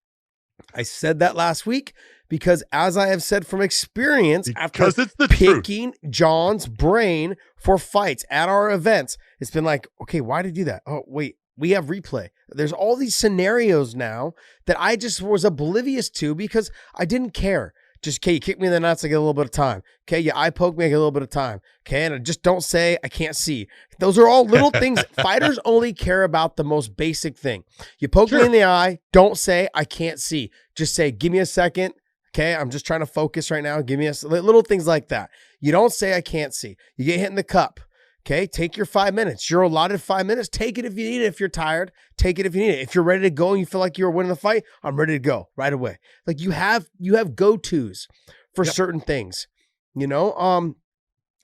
I said that last week because, as I have said from experience, after it's the picking John's brain for fights at our events, it's been like, okay, why did you do that? Oh, wait, we have replay. There's all these scenarios now that I just was oblivious to because I didn't care. Just, okay, you kick me in the nuts, I get a little bit of time. Okay, you eye poke me, I get a little bit of time. Okay, and I just don't say I can't see. Those are all little things. Fighters only care about the most basic thing. You poke me in the eye, don't say I can't see. Just say, give me a second. Okay, I'm just trying to focus right now. Give me little things like that. You don't say I can't see. You get hit in the cup. Okay, take your 5 minutes. You're allotted 5 minutes. Take it if you need it. If you're tired, take it if you need it. If you're ready to go and you feel like you're winning the fight, I'm ready to go right away. Like you have go-tos for certain things. You know,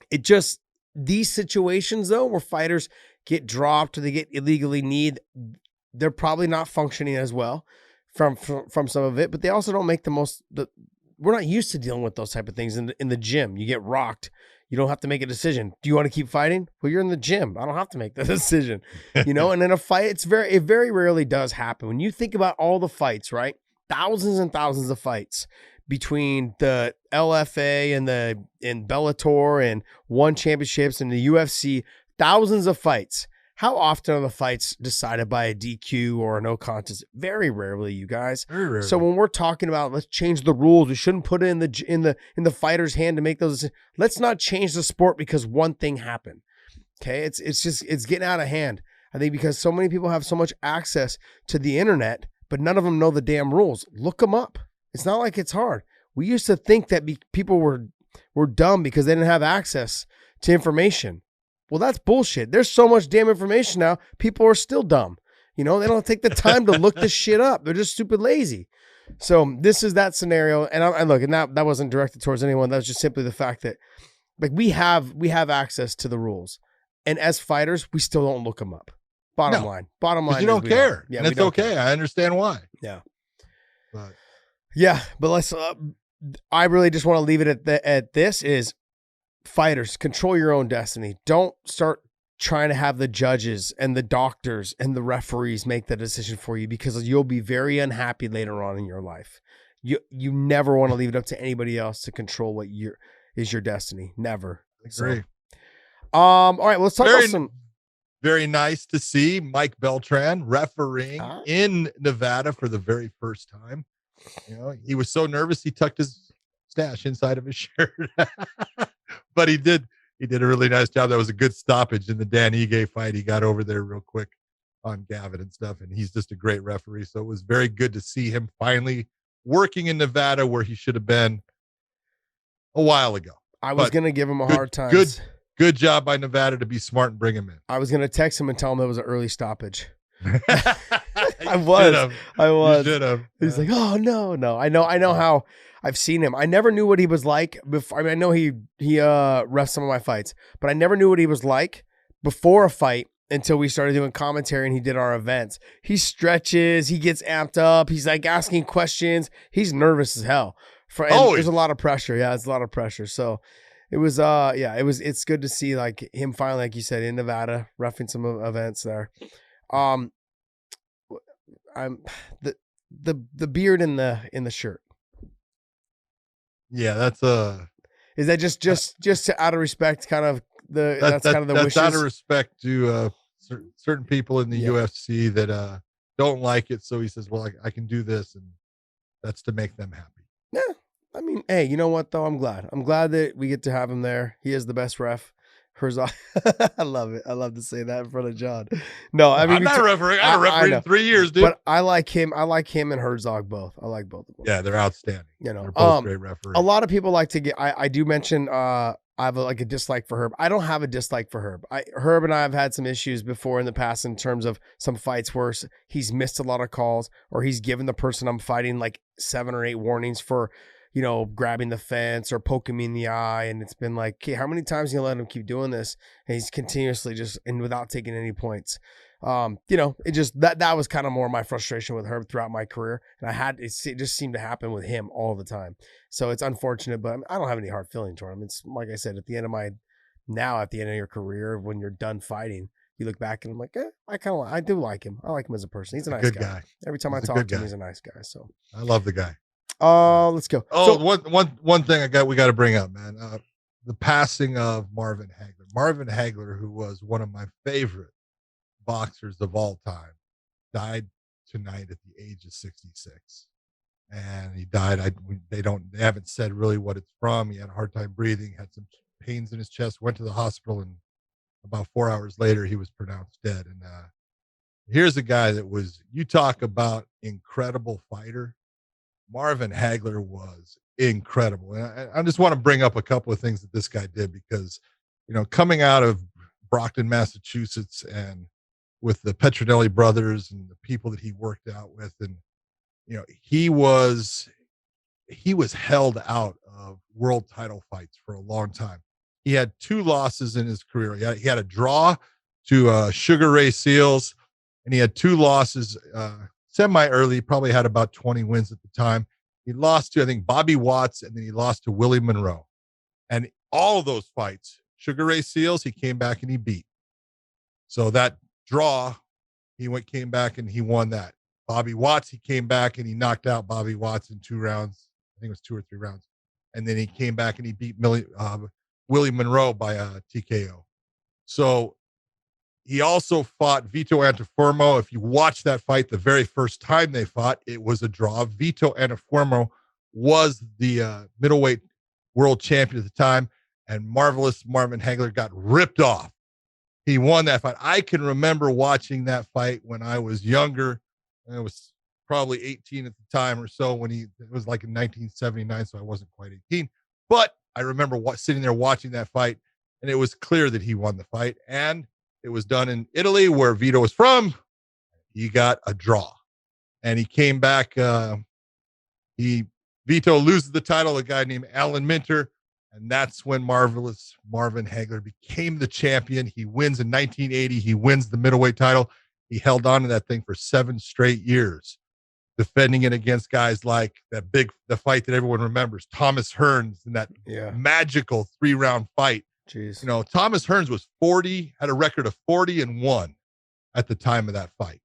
it just, these situations though, where fighters get dropped or they get illegally kneed, they're probably not functioning as well from some of it, but they also don't make the most. We're not used to dealing with those type of things in the gym. You get rocked. You don't have to make a decision. Do you want to keep fighting? Well, you're in the gym. I don't have to make the decision, you know? And in a fight, it very rarely does happen. When you think about all the fights, right? Thousands and thousands of fights between the LFA and Bellator and one championships and the UFC, thousands of fights. How often are the fights decided by a DQ or a no contest? Very rarely, you guys. Very rarely. So when we're talking about let's change the rules, we shouldn't put it in the fighter's hand to make those decisions. Let's not change the sport because one thing happened. Okay, it's getting out of hand. I think because so many people have so much access to the internet, but none of them know the damn rules. Look them up. It's not like it's hard. We used to think that people were dumb because they didn't have access to information. Well, that's bullshit. There's so much damn information now. People are still dumb. You know, they don't take the time to look this shit up. They're just stupid lazy. So this is that scenario. And look, and that wasn't directed towards anyone. That was just simply the fact that like we have access to the rules. And as fighters, we still don't look them up. Bottom line. You don't care. Yeah, and it's okay. I understand why. Yeah. But But let's, I really just want to leave it at this is, fighters, control your own destiny. Don't start trying to have the judges and the doctors and the referees make the decision for you because you'll be very unhappy later on in your life. You never want to leave it up to anybody else to control what is your destiny. Never. Agree. So, all right, let's talk about some. Very nice to see Mike Beltran refereeing in Nevada for the very first time. You know, he was so nervous he tucked his stash inside of his shirt. But he did a really nice job. That was a good stoppage in the Dan Ige fight. He got over there real quick on Gavin and stuff, and he's just a great referee. So it was very good to see him finally working in Nevada where he should have been a while ago. I was going to give him a hard time. Good job by Nevada to be smart and bring him in. I was going to text him and tell him it was an early stoppage. I was. He's like, oh no. I know how I've seen him. I never knew what he was like before. I mean, I know he refs some of my fights, but I never knew what he was like before a fight until we started doing commentary and he did our events. He stretches, he gets amped up, he's like asking questions. He's nervous as hell. There's a lot of pressure. Yeah, it's a lot of pressure. So it was it's good to see like him finally, like you said, in Nevada, reffing some events there. I'm the beard in the shirt. Yeah, that's is that just out of respect, kind of that's kind of the wishes? That's out of respect to certain people in the UFC that don't like it. So he says, well, I can do this, and that's to make them happy. Yeah, I mean, hey, you know what though? I'm glad that we get to have him there. He is the best ref. Herzog. I love it. I love to say that in front of John. No, I mean, I'm not refereeing. I haven't refereed in 3 years, dude. But I like him. I like him and Herzog both. I like both of them. Yeah, they're outstanding. You know, they're both great referees. A lot of people like to get. I do mention. I have a dislike for Herb. I don't have a dislike for Herb. Herb and I have had some issues before in the past in terms of some fights where he's missed a lot of calls or he's given the person I'm fighting like 7 or 8 warnings for, you know, grabbing the fence or poking me in the eye. And it's been like, okay, how many times are you going to let him keep doing this? And he's continuously and without taking any points. You know, it just, that was kind of more my frustration with Herb throughout my career. And it just seemed to happen with him all the time. So it's unfortunate, but I don't have any hard feelings toward him. It's like I said, at the end of your career, when you're done fighting, you look back and I'm like, I do like him. I like him as a person. He's a nice guy. Every time I talk to him, he's a nice guy. So I love the guy. Let's go. Oh, one thing we got to bring up, man. The passing of Marvin Hagler. Marvin Hagler, who was one of my favorite boxers of all time, died tonight at the age of 66. And he died. They haven't said really what it's from. He had a hard time breathing, had some pains in his chest, went to the hospital, and about 4 hours later, he was pronounced dead. And here's a guy that was, you talk about incredible fighter. Marvin Hagler was incredible. And I just want to bring up a couple of things that this guy did because, you know, coming out of Brockton, Massachusetts, and with the Petronelli brothers and the people that he worked out with, and, you know, he was held out of world title fights for a long time. He had 2 losses in his career. He had a draw to Sugar Ray Seals, and he had 2 losses semi-early. He probably had about 20 wins at the time. He lost to, I think, Bobby Watts, and then he lost to Willie Monroe. And all of those fights, Sugar Ray Seals, he came back and he beat. So that draw, came back and he won that. Bobby Watts, he came back and he knocked out Bobby Watts in 2 rounds. I think it was 2 or 3 rounds. And then he came back and he beat Willie Monroe by a TKO. So he also fought Vito Antuofermo. If you watch that fight, the very first time they fought, it was a draw. Vito Antuofermo was the middleweight world champion at the time, and marvelous Marvin Hagler got ripped off. He won that fight. I can remember watching that fight when I was younger. I was probably 18 at the time or so it was like in 1979, so I wasn't quite 18. But I remember sitting there watching that fight, and it was clear that he won the fight. And it was done in Italy, where Vito was from. He got a draw, and he came back. Vito loses the title to a guy named Alan Minter, and that's when marvelous Marvin Hagler became the champion. He wins in 1980. He wins the middleweight title. He held on to that thing for 7 straight years, defending it against guys like the fight that everyone remembers, Thomas Hearns, in that magical 3-round fight. Jeez. You know, Thomas Hearns was had a record of 40-1 at the time of that fight.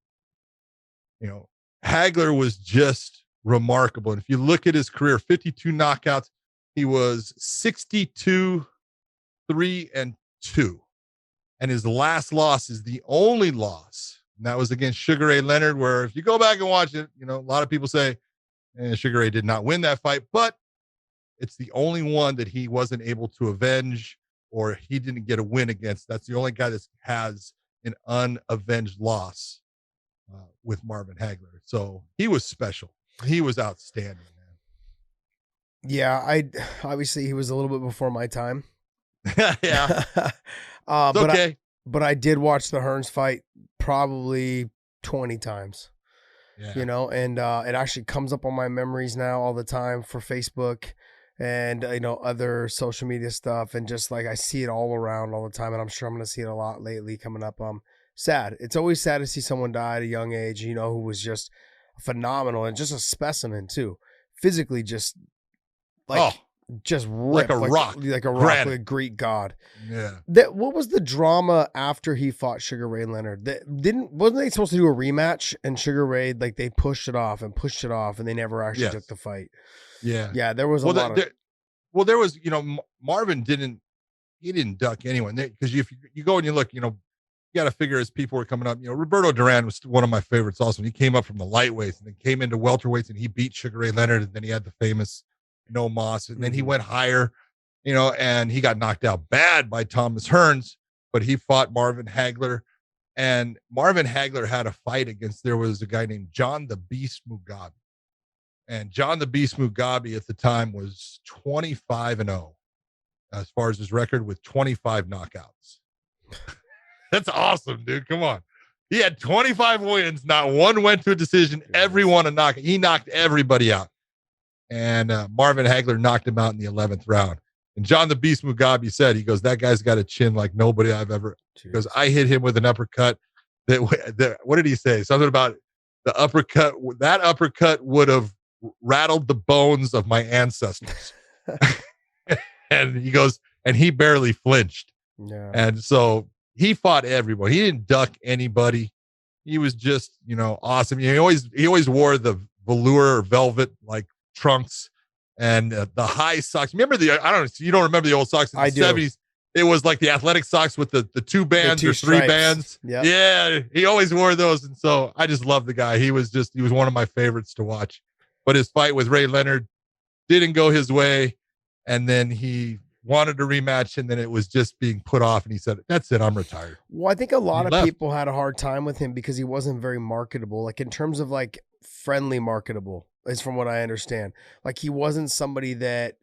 You know, Hagler was just remarkable. And if you look at his career, 52 knockouts, he was 62-3-2. And his last loss is the only loss. And that was against Sugar Ray Leonard, where if you go back and watch it, you know, a lot of people say Sugar Ray did not win that fight, but it's the only one that he wasn't able to avenge, or he didn't get a win against. That's the only guy that has an unavenged loss with Marvin Hagler. So he was special. He was outstanding, man. Yeah, obviously he was a little bit before my time. Yeah. But okay. But I did watch the Hearns fight probably 20 times. Yeah. You know, and it actually comes up on my memories now all the time for Facebook and, you know, other social media stuff. And just like I see it all around all the time. And I'm sure I'm going to see it a lot lately coming up. Sad. It's always sad to see someone die at a young age, you know, who was just phenomenal and just a specimen too. Physically just like just ripped, like a rock, like a Greek god. Yeah. What was the drama after he fought Sugar Ray Leonard? Wasn't they supposed to do a rematch? And Sugar Ray, like, they pushed it off, and they never actually took the fight. Yeah, yeah. There was there was, you know, Marvin didn't duck anyone, because if you go and you look, you know, you got to figure as people were coming up. You know, Roberto Duran was one of my favorites also. And he came up from the lightweights and then came into welterweights, and he beat Sugar Ray Leonard, and then he had the famous no Moss. And then he went higher, and he got knocked out bad by Thomas Hearns, but he fought Marvin Hagler. And Marvin Hagler had a fight there was a guy named Jon the Beast Mugabe. And Jon the Beast Mugabe at the time was 25-0 as far as his record, with 25 knockouts. That's awesome, dude. Come on. He had 25 wins. Not one went to a decision. Everyone a knockout. He knocked everybody out. And Marvin Hagler knocked him out in the 11th round. And Jon the Beast Mugabe said, he goes, that guy's got a chin like nobody I've ever. Because I hit him with an uppercut. What did he say? Something about the uppercut. That uppercut would have rattled the bones of my ancestors. And he goes, and he barely flinched. Yeah. And so he fought everyone. He didn't duck anybody. He was just, awesome. He always wore the velour or velvet like trunks and the high socks. Remember you don't remember the old socks in the 70s? It was like the athletic socks with the 2 bands or 3 bands. Yep. Yeah. He always wore those. And so I just love the guy. He was one of my favorites to watch. But his fight with Ray Leonard didn't go his way. And then he wanted a rematch, and then it was just being put off. And he said, that's it, I'm retired. Well, I think a lot of people had a hard time with him because he wasn't very marketable. Like in terms of like friendly marketable, is from what I understand. Like he wasn't somebody that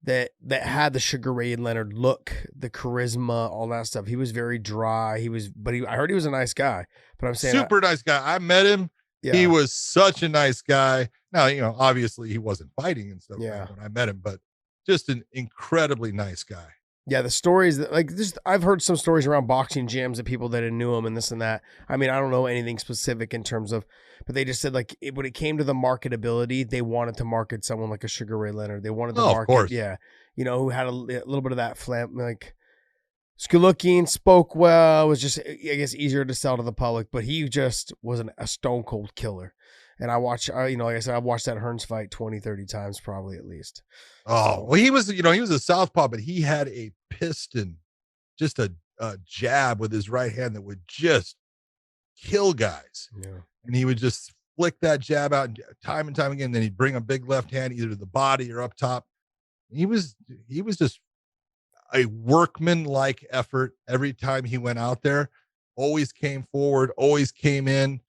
had the Sugar Ray Leonard look, the charisma, all that stuff. He was very dry. I heard he was a nice guy. But I'm saying super nice guy. I met him. Yeah. He was such a nice guy. Now, obviously he wasn't fighting and stuff when I met him, but just an incredibly nice guy. Yeah, the stories that I've heard some stories around boxing gyms of people that knew him and this and that. I mean, I don't know anything specific in terms of, but they just said like when it came to the marketability, they wanted to market someone like a Sugar Ray Leonard. They wanted to market, of course. Who had a little bit of that flam, like was good looking, spoke well, was just, I guess, easier to sell to the public. But he just was a stone cold killer. And I watched, like I said, I've watched that Hearns fight 20, 30 times, probably at least. Oh, well, he was a southpaw, but he had a piston, just a jab with his right hand that would just kill guys. Yeah. And he would just flick that jab out time and time again. Then he'd bring a big left hand either to the body or up top. He was just a workman-like effort every time he went out there. Always came forward, always came in.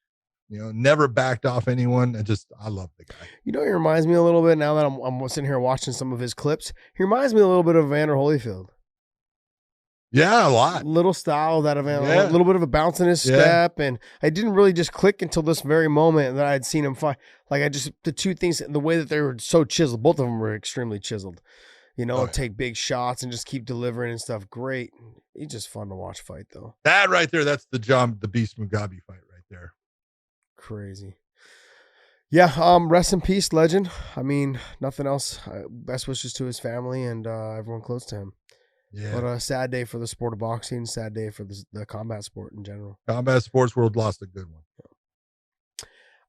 Never backed off anyone. I love the guy. He reminds me a little bit now that I'm sitting here watching some of his clips. He reminds me a little bit of Evander Holyfield. Yeah, a lot. Little style that Evander, a little bit of a bounce in his step. And I didn't really just click until this very moment that I had seen him fight. Like the two things, the way that they were so chiseled, both of them were extremely chiseled. Take big shots and just keep delivering and stuff. Great. He's just fun to watch fight though. That right there, that's the Jon the Beast Mugabe fight right there. Crazy. Yeah, rest in peace, legend. I mean, nothing else. Best wishes to his family and everyone close to him. Yeah. But a sad day for the sport of boxing, sad day for the combat sport in general. Combat sports world lost a good one.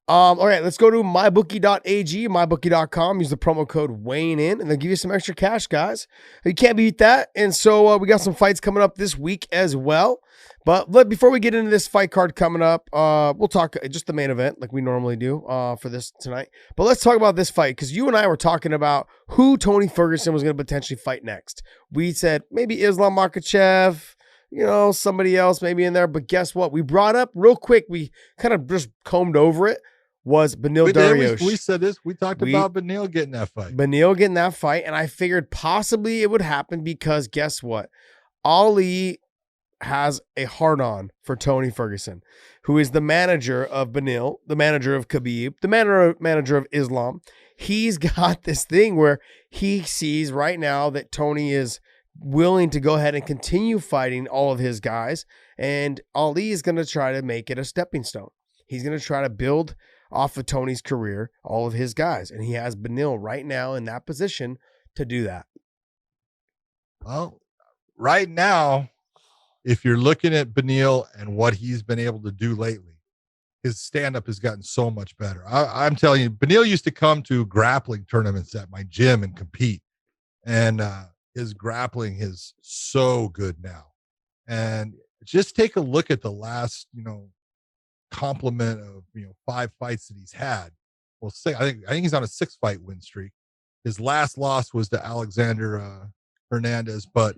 All right, let's go to mybookie.ag, mybookie.com. Use the promo code weighing in, and they'll give you some extra cash, guys. You can't beat that. And so we got some fights coming up this week as well. But before we get into this fight card coming up, we'll talk just the main event like we normally do for this tonight. But let's talk about this fight because you and I were talking about who Tony Ferguson was going to potentially fight next. We said maybe Islam Makhachev, somebody else maybe in there. But guess what? We brought up real quick. We kind of just combed over it. Was Beneil Dariush. We said this. We talked about Beneil getting that fight. And I figured possibly it would happen because guess what? Ali has a hard-on for Tony Ferguson, who is the manager of Beneil, the manager of Khabib, the manager of Islam. He's got this thing where he sees right now that Tony is willing to go ahead and continue fighting all of his guys, and Ali is going to try to make it a stepping stone. He's going to try to build off of Tony's career, all of his guys. And he has Beneil right now in that position to do that. Well, right now, if you're looking at Beneil and what he's been able to do lately, his stand-up has gotten so much better. I'm telling you, Beneil used to come to grappling tournaments at my gym and compete. And his grappling is so good now. And just take a look at the last, complement of 5 fights that he's had. Well, I think he's on a 6-fight win streak, His last loss was to Alexander Hernandez, but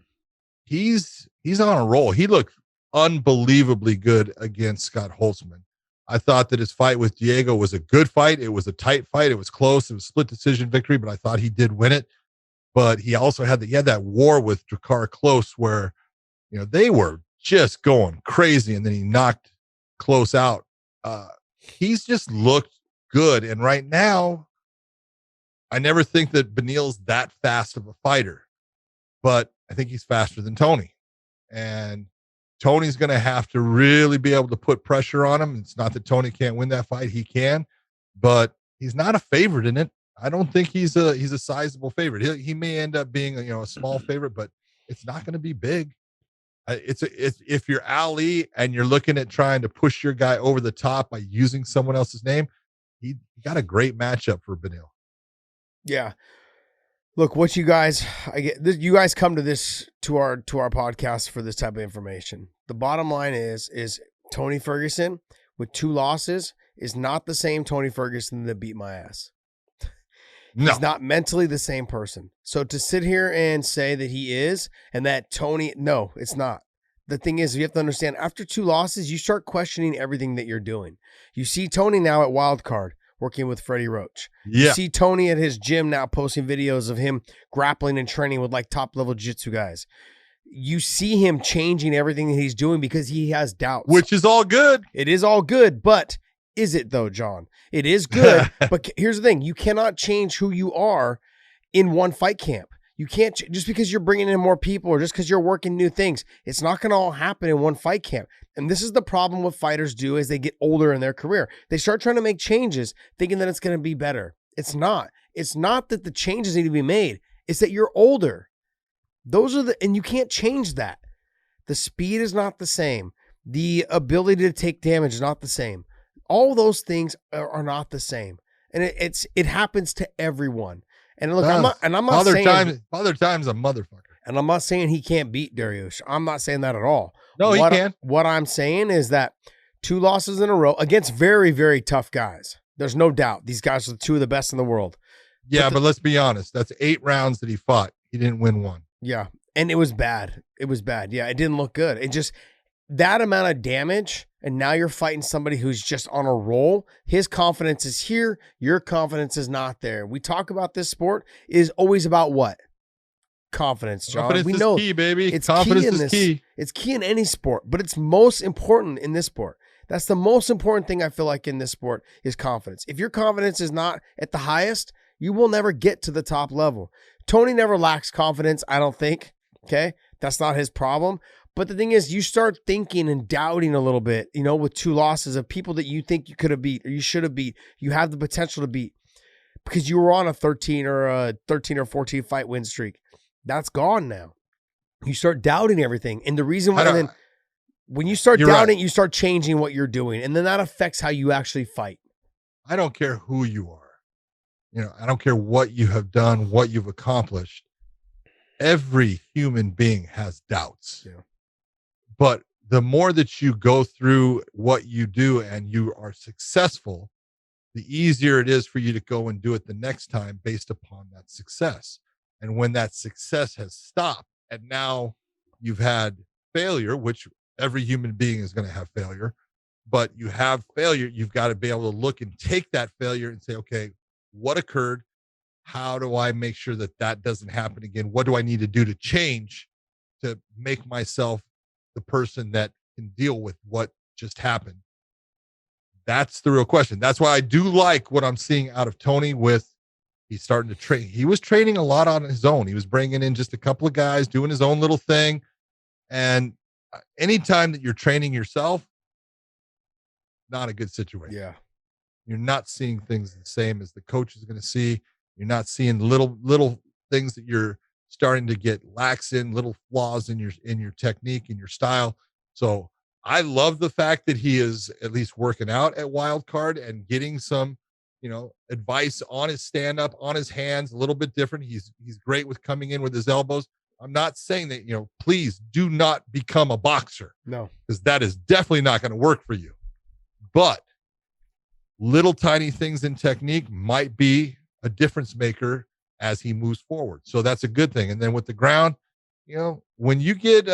he's on a roll. He looked unbelievably good against Scott Holtzman. I thought that his fight with Diego was a good fight. It was a tight fight. It was close. It was split decision victory, but I thought he did win it. But he also had that war with Drakkar Klose where, they were just going crazy, and then he knocked Klose out. He's just looked good. And right now, I never think that Beneil's that fast of a fighter, but I think he's faster than Tony. And Tony's going to have to really be able to put pressure on him. It's not that Tony can't win that fight. He can, but he's not a favorite in it. I don't think he's a sizable favorite. He may end up being a small favorite, but it's not going to be big. It's if you're Ali and you're looking at trying to push your guy over the top by using someone else's name, he got a great matchup for Beneil. Yeah. Look, you guys come to our podcast for this type of information. The bottom line is Tony Ferguson with 2 losses is not the same Tony Ferguson that beat my ass. No. He's not mentally the same person. So to sit here and say that he is and that Tony, no, it's not. The thing is, you have to understand, after 2 losses, you start questioning everything that you're doing. You see Tony now at Wildcard working with Freddie Roach. Yeah. You see Tony at his gym now posting videos of him grappling and training with like top-level jiu-jitsu guys. You see him changing everything that he's doing because he has doubts. Which is all good. It is all good, but is it though, John? It is good, but here's the thing. You cannot change who you are in one fight camp. You can't, just because you're bringing in more people or just because you're working new things, it's not going to all happen in one fight camp. And this is the problem what fighters do as they get older in their career. They start trying to make changes thinking that it's going to be better. It's not. It's not that the changes need to be made. It's that you're older. And you can't change that. The speed is not the same. The ability to take damage is not the same. All those things are not the same. And it happens to everyone. And look, I'm not saying Father Time's a motherfucker. And I'm not saying he can't beat Dariush. I'm not saying that at all. No, he can. What I'm saying is that 2 losses in a row against very, very tough guys. There's no doubt. These guys are 2 of the best in the world. Yeah, but let's be honest. That's 8 rounds that he fought. He didn't win 1. Yeah. And it was bad. It was bad. Yeah, it didn't look good. It just, that amount of damage, and now you're fighting somebody who's just on a roll. His confidence is here. Your confidence is not there. We talk about this sport is always about what? Confidence, John. Confidence we know is key, baby. It's Confidence key in is this. key. It's key in any sport, but it's most important in this sport. That's the most important thing I feel like in this sport is confidence. If your confidence is not at the highest, you will never get to the top level. Tony never lacks confidence, I don't think. Okay? That's not his problem. But the thing is, you start thinking and doubting a little bit, with 2 losses of people that you think you could have beat or you should have beat. You have the potential to beat because you were on a 13 or 14 fight win streak. That's gone now. You start doubting everything. And the reason why when you start doubting, you start changing what you're doing. And then that affects how you actually fight. I don't care who you are. I don't care what you have done, what you've accomplished. Every human being has doubts. Yeah. But the more that you go through what you do and you are successful, the easier it is for you to go and do it the next time based upon that success. And when that success has stopped and now you've had failure, which every human being is going to have failure, but you have failure, you've got to be able to look and take that failure and say, okay, what occurred? How do I make sure that doesn't happen again? What do I need to do to change to make myself the person that can deal with what just happened? That's the real question. That's why I do like what I'm seeing out of Tony he's starting to train. He was training a lot on his own. He was bringing in just a couple of guys, doing his own little thing. And anytime that you're training yourself, not a good situation. Yeah. You're not seeing things the same as the coach is going to see. You're not seeing little things that you're starting to get lax in, little flaws in your technique, in your style. So I love the fact that he is at least working out at Wildcard and getting some, advice on his stand-up, on his hands, a little bit different. He's great with coming in with his elbows. I'm not saying that, please do not become a boxer. No. Because that is definitely not going to work for you. But little tiny things in technique might be a difference maker as he moves forward. So that's a good thing. And then with the ground, when you get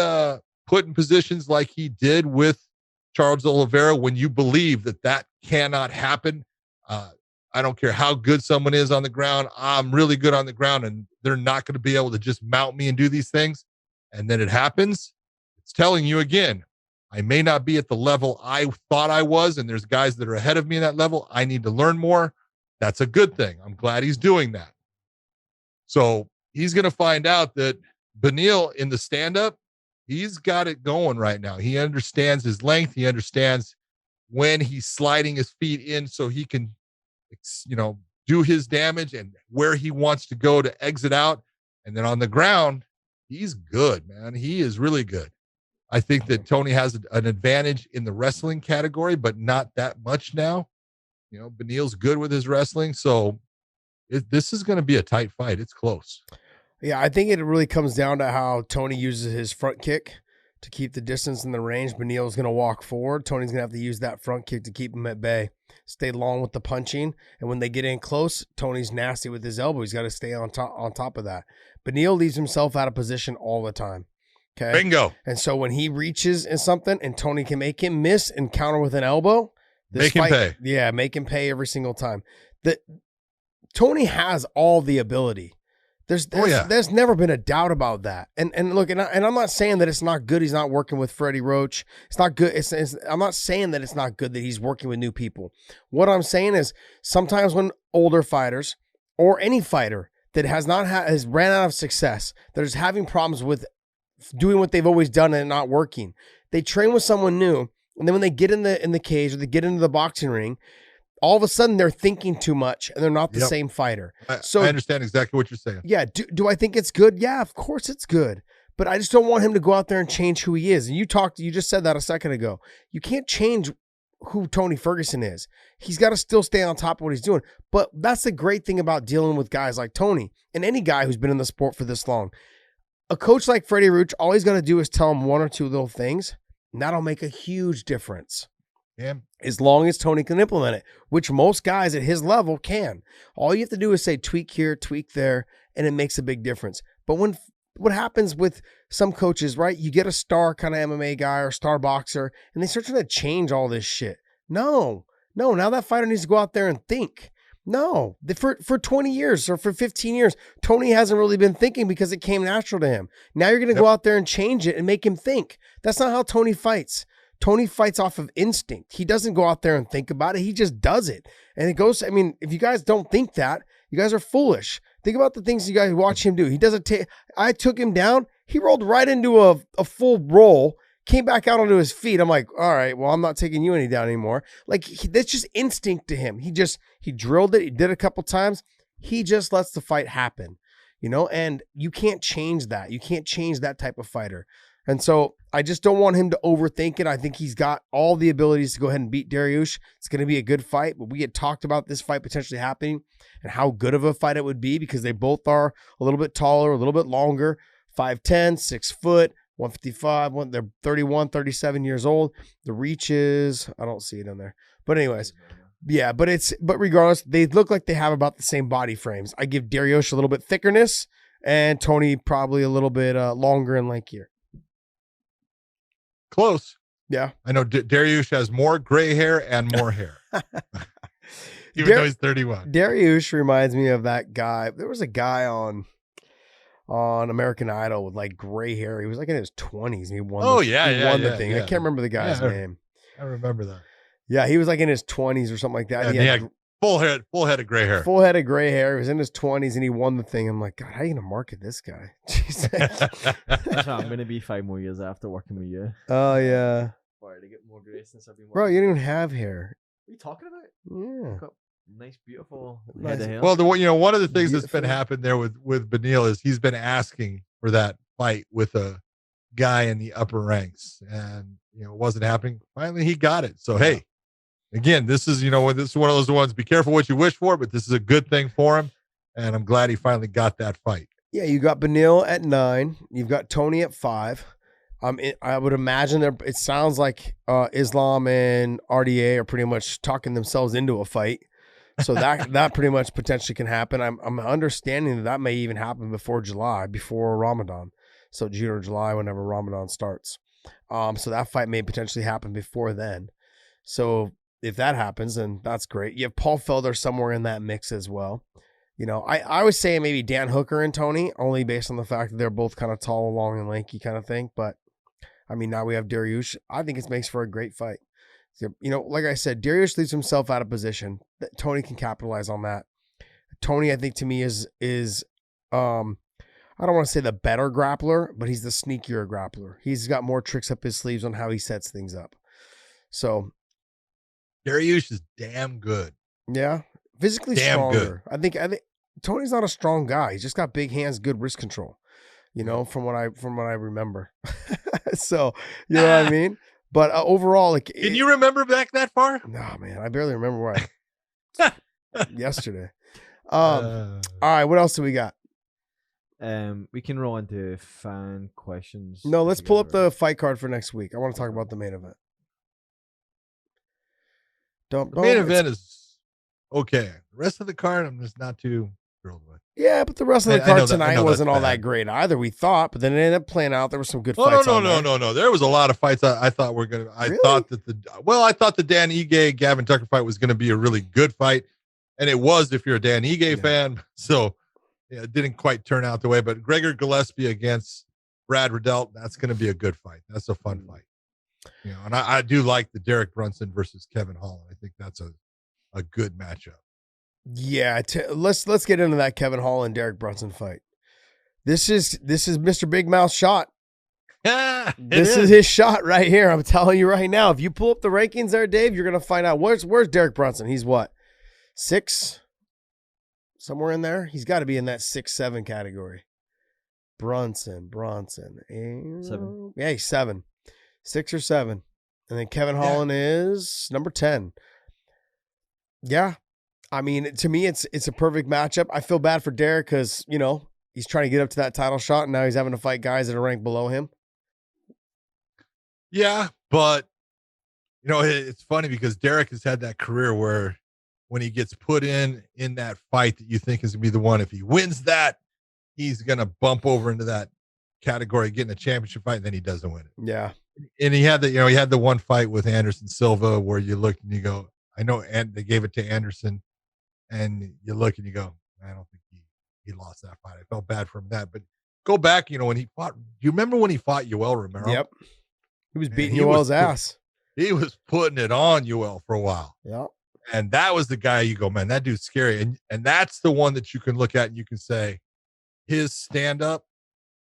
put in positions like he did with Charles Oliveira, when you believe that cannot happen, I don't care how good someone is on the ground. I'm really good on the ground, and they're not going to be able to just mount me and do these things. And then it happens. It's telling you again, I may not be at the level I thought I was, and there's guys that are ahead of me in that level. I need to learn more. That's a good thing. I'm glad he's doing that. So he's going to find out that Beneil in the stand-up, he's got it going right now. He understands his length. He understands when he's sliding his feet in so he can, do his damage and where he wants to go to exit out. And then on the ground, he's good, man. He is really good. I think that Tony has an advantage in the wrestling category, but not that much now. Beneil's good with his wrestling. So this is going to be a tight fight. It's close. Yeah, I think it really comes down to how Tony uses his front kick to keep the distance in the range. Beneil's going to walk forward. Tony's going to have to use that front kick to keep him at bay. Stay long with the punching. And when they get in close, Tony's nasty with his elbow. He's got to stay on top of that. Beneil leaves himself out of position all the time. Okay. Bingo. And so when he reaches in something and Tony can make him miss and counter with an elbow, make him pay. Yeah, make him pay every single time. Tony has all the ability. There's never been a doubt about that. And look, and I'm not saying that it's not good he's not working with Freddie Roach. It's not good. I'm not saying that it's not good that he's working with new people. What I'm saying is sometimes when older fighters or any fighter that has ran out of success, that is having problems with doing what they've always done and not working, they train with someone new, and then when they get in the cage or they get into the boxing ring, all of a sudden they're thinking too much and they're not the same fighter. I understand exactly what you're saying. Yeah. Do I think it's good? Yeah, of course it's good. But I just don't want him to go out there and change who he is. And you just said that a second ago. You can't change who Tony Ferguson is. He's got to still stay on top of what he's doing. But that's the great thing about dealing with guys like Tony and any guy who's been in the sport for this long. A coach like Freddie Roach, all he's got to do is tell him one or two little things, and that'll make a huge difference. Yeah. As long as Tony can implement it, which most guys at his level can. All you have to do is say tweak here, tweak there, and it makes a big difference. But what happens with some coaches, right? You get a star kind of MMA guy or star boxer, and they start trying to change all this shit. No. Now that fighter needs to go out there and think. No, for 20 years or for 15 years, Tony hasn't really been thinking because it came natural to him. Now you're going to go out there and change it and make him think. That's not how Tony fights. Tony fights off of instinct. He doesn't go out there and think about it. He just does it. And it goes, if you guys don't think that, you guys are foolish. Think about the things you guys watch him do. He doesn't I took him down. He rolled right into a full roll, came back out onto his feet. I'm like, all right, well, I'm not taking you any down anymore. Like, that's just instinct to him. He drilled it. He did it a couple times. He just lets the fight happen, and you can't change that. You can't change that type of fighter. And so I just don't want him to overthink it. I think he's got all the abilities to go ahead and beat Dariush. It's going to be a good fight, but we had talked about this fight potentially happening and how good of a fight it would be because they both are a little bit taller, a little bit longer, 5'10", 6 foot, 155, they're 31, 37 years old. The reach is, I don't see it in there. But anyways, yeah, but regardless, they look like they have about the same body frames. I give Dariush a little bit thickerness and Tony probably a little bit longer and lankier. Close. Yeah. I know Dariush has more gray hair and more hair. Even though he's 31. Dariush reminds me of that guy. There was a guy on American Idol with like gray hair. He was like in his 20s and he won the thing. I can't remember the guy's name. I remember that. Yeah, he was like in his 20s or something like that. Yeah, he had full head of gray hair. Full head of gray hair. He was in his 20s and he won the thing. I'm like, God, how are you going to market this guy? I'm going to be 5 more years after working with you. Oh, yeah. Or to get more grace since I've been working. Bro, you don't even have hair. What are you talking about? Yeah. Got nice, beautiful head of hair. Well, one of the things that's been happening there with Beneil is he's been asking for that fight with a guy in the upper ranks, and it wasn't happening. Finally, he got it. So hey, again, this is one of those ones. Be careful what you wish for, but this is a good thing for him, and I'm glad he finally got that fight. Yeah, you got Beneil at 9. You've got Tony at 5. I would imagine it sounds like Islam and RDA are pretty much talking themselves into a fight. So that pretty much potentially can happen. I'm understanding that may even happen before July, before Ramadan. So June or July, whenever Ramadan starts. So that fight may potentially happen before then. So if that happens, then that's great. You have Paul Felder somewhere in that mix as well. You know, I was saying maybe Dan Hooker and Tony, only based on the fact that they're both kind of tall, long, and lanky kind of thing. But I mean, now we have Dariush. I think it makes for a great fight. You know, like I said, Dariush leaves himself out of position. Tony can capitalize on that. Tony, I think to me is I don't want to say the better grappler, but he's the sneakier grappler. He's got more tricks up his sleeves on how he sets things up. So Dariush is damn good. Yeah, physically stronger. I think Tony's not a strong guy. He's just got big hands, good wrist control. You know, from what I remember. So you know what I mean. But overall, like, can you remember back that far? No, man, I barely remember where yesterday. All right, what else do we got? We can roll into fan questions. No, let's pull up the fight card for next week. I want to talk about the main event. The main event is okay. The rest of the card, I'm just not too thrilled with. Yeah, but the rest of the card tonight wasn't all that great either. We thought, but then it ended up playing out. There were some good fights. No. There was a lot of fights I thought were gonna. I thought that the Dan Ige Gavin Tucker fight was gonna be a really good fight, and it was if you're a Dan Ige fan. So yeah, it didn't quite turn out the way. But Gregor Gillespie against Brad Riddell, that's gonna be a good fight. That's a fun fight. You know, and I do like the Derek Brunson versus Kevin Holland. I think that's a good matchup. Yeah, let's get into that Kevin Holland Derek Brunson fight. This is Mr. Big Mouth shot. This is his shot right here. I'm telling you right now. If you pull up the rankings there, Dave, you're gonna find out where's Derek Brunson. He's what, 6, somewhere in there. He's got to be in that 6-7 category. Brunson, 7. Yeah, he's 7, 6 or 7, and then Kevin Holland is number 10. Yeah. I mean, to me, it's a perfect matchup. I feel bad for Derek because, you know, he's trying to get up to that title shot, and now he's having to fight guys that are ranked below him. Yeah, but, you know, it's funny because Derek has had that career where when he gets put in that fight that you think is going to be the one, if he wins that, he's going to bump over into that category, getting a championship fight, and then he doesn't win it. Yeah. And he had the one fight with Anderson Silva where you look and you go, I know, and they gave it to Anderson. And you look and you go, I don't think he lost that fight. I felt bad for him that. But go back, you know, when he fought, do you remember when he fought Yoel Romero? Yep. He was beating Yoel's ass. He was putting it on Yoel for a while. Yep. And that was the guy you go, man, that dude's scary. And that's the one that you can look at and you can say his stand-up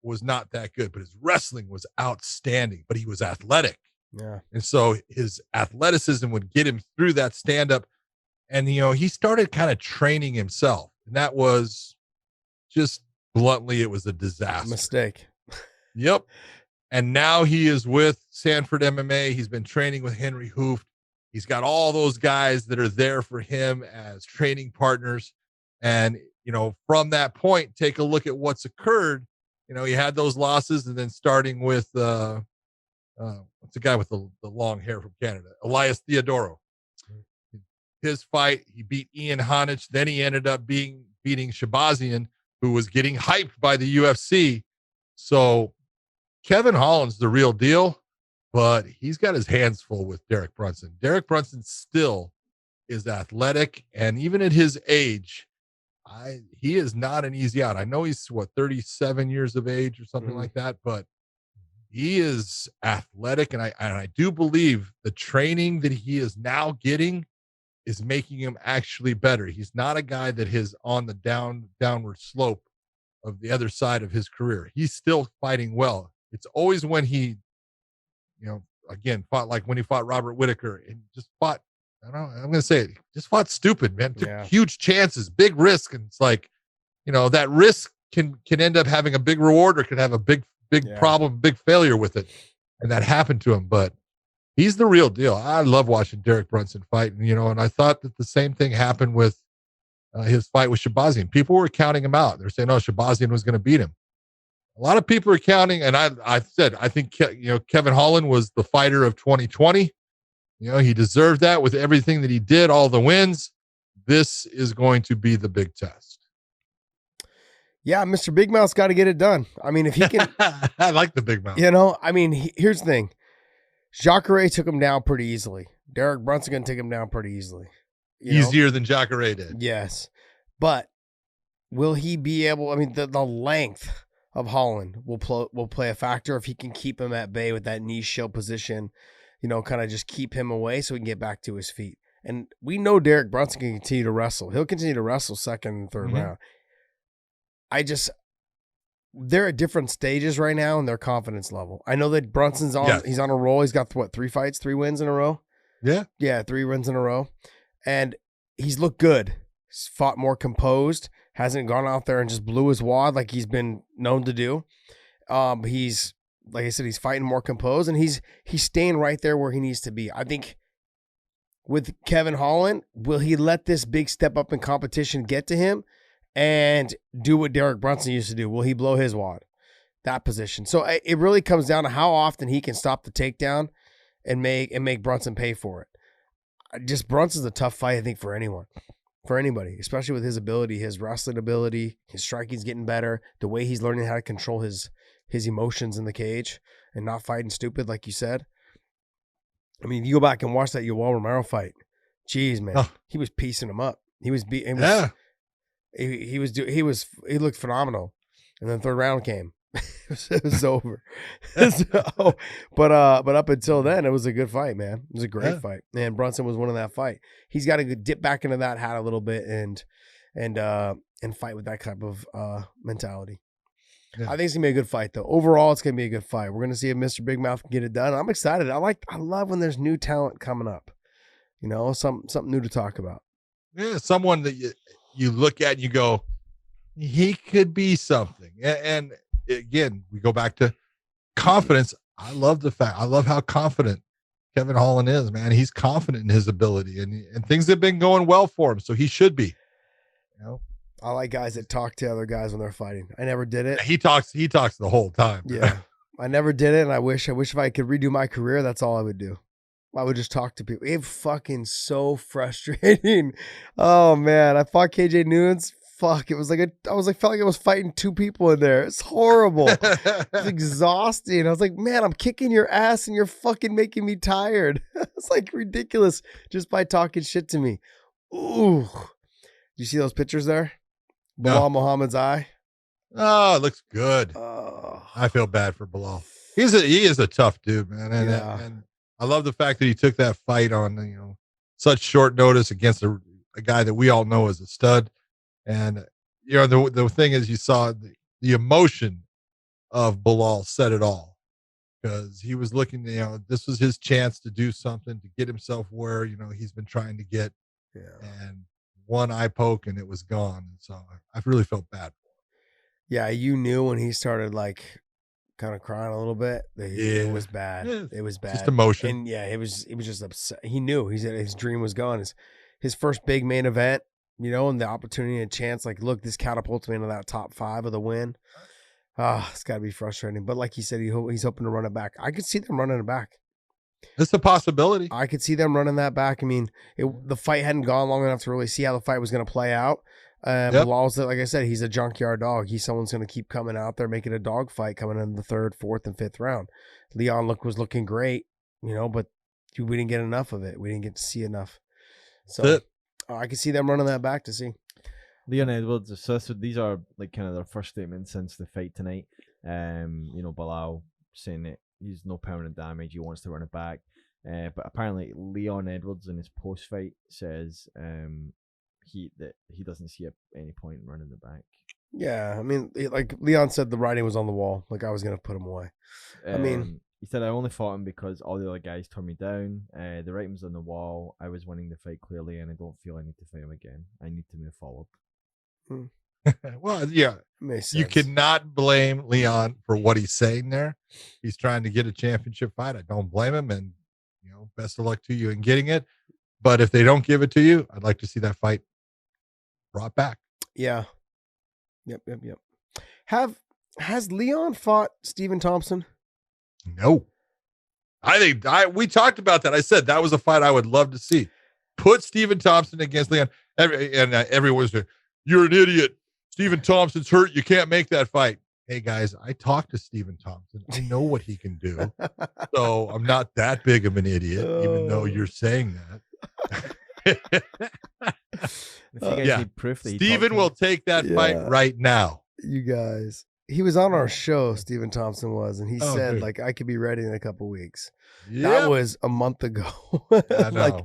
was not that good, but his wrestling was outstanding, but he was athletic. Yeah. And so his athleticism would get him through that stand-up. And, you know, he started kind of training himself. And that was just bluntly, it was a disaster. Mistake. Yep. And now he is with Sanford MMA. He's been training with Henry Hooft. He's got all those guys that are there for him as training partners. And, you know, from that point, take a look at what's occurred. You know, he had those losses, and then starting with, what's the guy with the long hair from Canada? Elias Theodoro. His fight, he beat Ian Hanich. Then he ended up beating Shabazian, who was getting hyped by the UFC. So Kevin Holland's the real deal, but he's got his hands full with Derek Brunson. Derek Brunson still is athletic, and even at his age, he is not an easy out. I know he's 37 years of age or something like that, but he is athletic, and I do believe the training that he is now getting is making him actually better. He's not a guy that is on the downward slope of the other side of his career. He's still fighting well. It's always when he, you know, again, fought like when he fought Robert Whitaker and just fought, I don't know, I'm going to say it, just fought stupid, man. Took huge chances, big risk. And it's like, you know, that risk can end up having a big reward or could have a big problem, big failure with it. And that happened to him, but he's the real deal. I love watching Derek Brunson fight. And, you know, and I thought that the same thing happened with his fight with Shabazian. People were counting him out. They're saying, oh, Shabazian was going to beat him. A lot of people are counting. And I said, I think, you know, Kevin Holland was the fighter of 2020. You know, he deserved that with everything that he did, all the wins. this is going to be the big test. Yeah, Mr. Big Mouth's got to get it done. I mean, if he can, I like the big mouth. you know, I mean, here's the thing. Jacare took him down pretty easily. Derek Brunson going to take him down pretty easily. Easier than Jacare did. Yes. But will he be able, I mean, the length of Holland will play a factor if he can keep him at bay with that knee shield position, you know, kind of just keep him away so he can get back to his feet. And we know Derek Brunson can continue to wrestle. He'll continue to wrestle second and third round. They're at different stages right now in their confidence level. I know that Brunson's he's on a roll. He's got 3 wins in a row. Yeah. Yeah, 3 wins in a row. And he's looked good. He's fought more composed. Hasn't gone out there and just blew his wad like he's been known to do. He's, like I said, he's fighting more composed, and he's staying right there where he needs to be. I think with Kevin Holland, will he let this big step up in competition get to him and do what Derek Brunson used to do? Will he blow his wad? That position. So it really comes down to how often he can stop the takedown and make Brunson pay for it. Just Brunson's a tough fight, I think, for anybody, especially with his ability, his wrestling ability, his striking's getting better, the way he's learning how to control his emotions in the cage and not fighting stupid, like you said. I mean, if you go back and watch that Yoel Romero fight, geez, man, he was piecing him up. He was beating. He looked phenomenal, and then third round came. It was over. But up until then, it was a good fight, man. It was a great fight, and Brunson was winning that fight. He's got to dip back into that hat a little bit and fight with that type of mentality. Yeah. I think it's gonna be a good fight, though. Overall, it's gonna be a good fight. We're gonna see if Mr. Big Mouth can get it done. I'm excited. I love when there's new talent coming up. You know, something new to talk about. Yeah, someone that you look at and you go, he could be something. And again, we go back to confidence. I love how confident Kevin Holland is, man. He's confident in his ability, and things have been going well for him, so he should be. You know, I like guys that talk to other guys when they're fighting. I never did it. He talks the whole time. Yeah, I never did it, and I wish if I could redo my career, that's all I would do. I would just talk to people. It's fucking so frustrating. Oh man, I fought KJ Nunes. Fuck, felt like I was fighting 2 people in there. It's horrible. It's exhausting. I was like, man, I'm kicking your ass and you're fucking making me tired. It's like ridiculous just by talking shit to me. Ooh. You see those pictures there? Bilal Muhammad's eye. Oh, it looks good. I feel bad for Bilal. He is a tough dude, man. And I love the fact that he took that fight on, such short notice against a guy that we all know is a stud. And, the thing is, you saw the emotion of Bilal said it all, because he was looking, this was his chance to do something, to get himself where, he's been trying to get, and one eye poke and it was gone. And so I really felt bad for him. Yeah. You knew when he started kind of crying a little bit that it was bad. Yeah, it was bad. Just emotion. And it was just upset. He knew his dream was gone. His first big main event, and the opportunity and chance, look, this catapults me into that top 5 of the win. It's got to be frustrating. But like he said, he's hoping to run it back. I could see them running it back. It's a possibility. I could see them running that back. I mean, the fight hadn't gone long enough to really see how the fight was going to play out. Bilal's, like I said, he's a junkyard dog. He's someone's going to keep coming out there, making a dog fight coming in the 3rd, 4th, and 5th round. Leon was looking great, but we didn't get enough of it. We didn't get to see enough. So I can see them running that back to see. Leon Edwards, so these are kind of their first statement since the fight tonight. Bilal saying that he's no permanent damage, he wants to run it back. But apparently Leon Edwards in his post fight says he doesn't see any point in running it back. Yeah, I mean, like Leon said, the writing was on the wall. I was gonna put him away. He said, I only fought him because all the other guys turned me down. The writing was on the wall. I was winning the fight clearly, and I don't feel I need to fight him again. I need to move forward. Well, yeah, you cannot blame Leon for what he's saying there. He's trying to get a championship fight. I don't blame him, and best of luck to you in getting it. But if they don't give it to you, I'd like to see that fight brought back. Yeah. Yep. Has Leon fought Stephen Thompson? No. I think we talked about that. I said that was a fight I would love to see. put Stephen Thompson against Leon. Everyone's saying, you're an idiot. Stephen Thompson's hurt. You can't make that fight. Hey, guys, I talked to Stephen Thompson. I know what he can do. So I'm not that big of an idiot, even though you're saying that. Proof that Stephen will take that fight right now. You guys. He was on our show, Stephen Thompson was, and he said, dude, like, I could be ready in a couple weeks. Yep. That was a month ago. I know.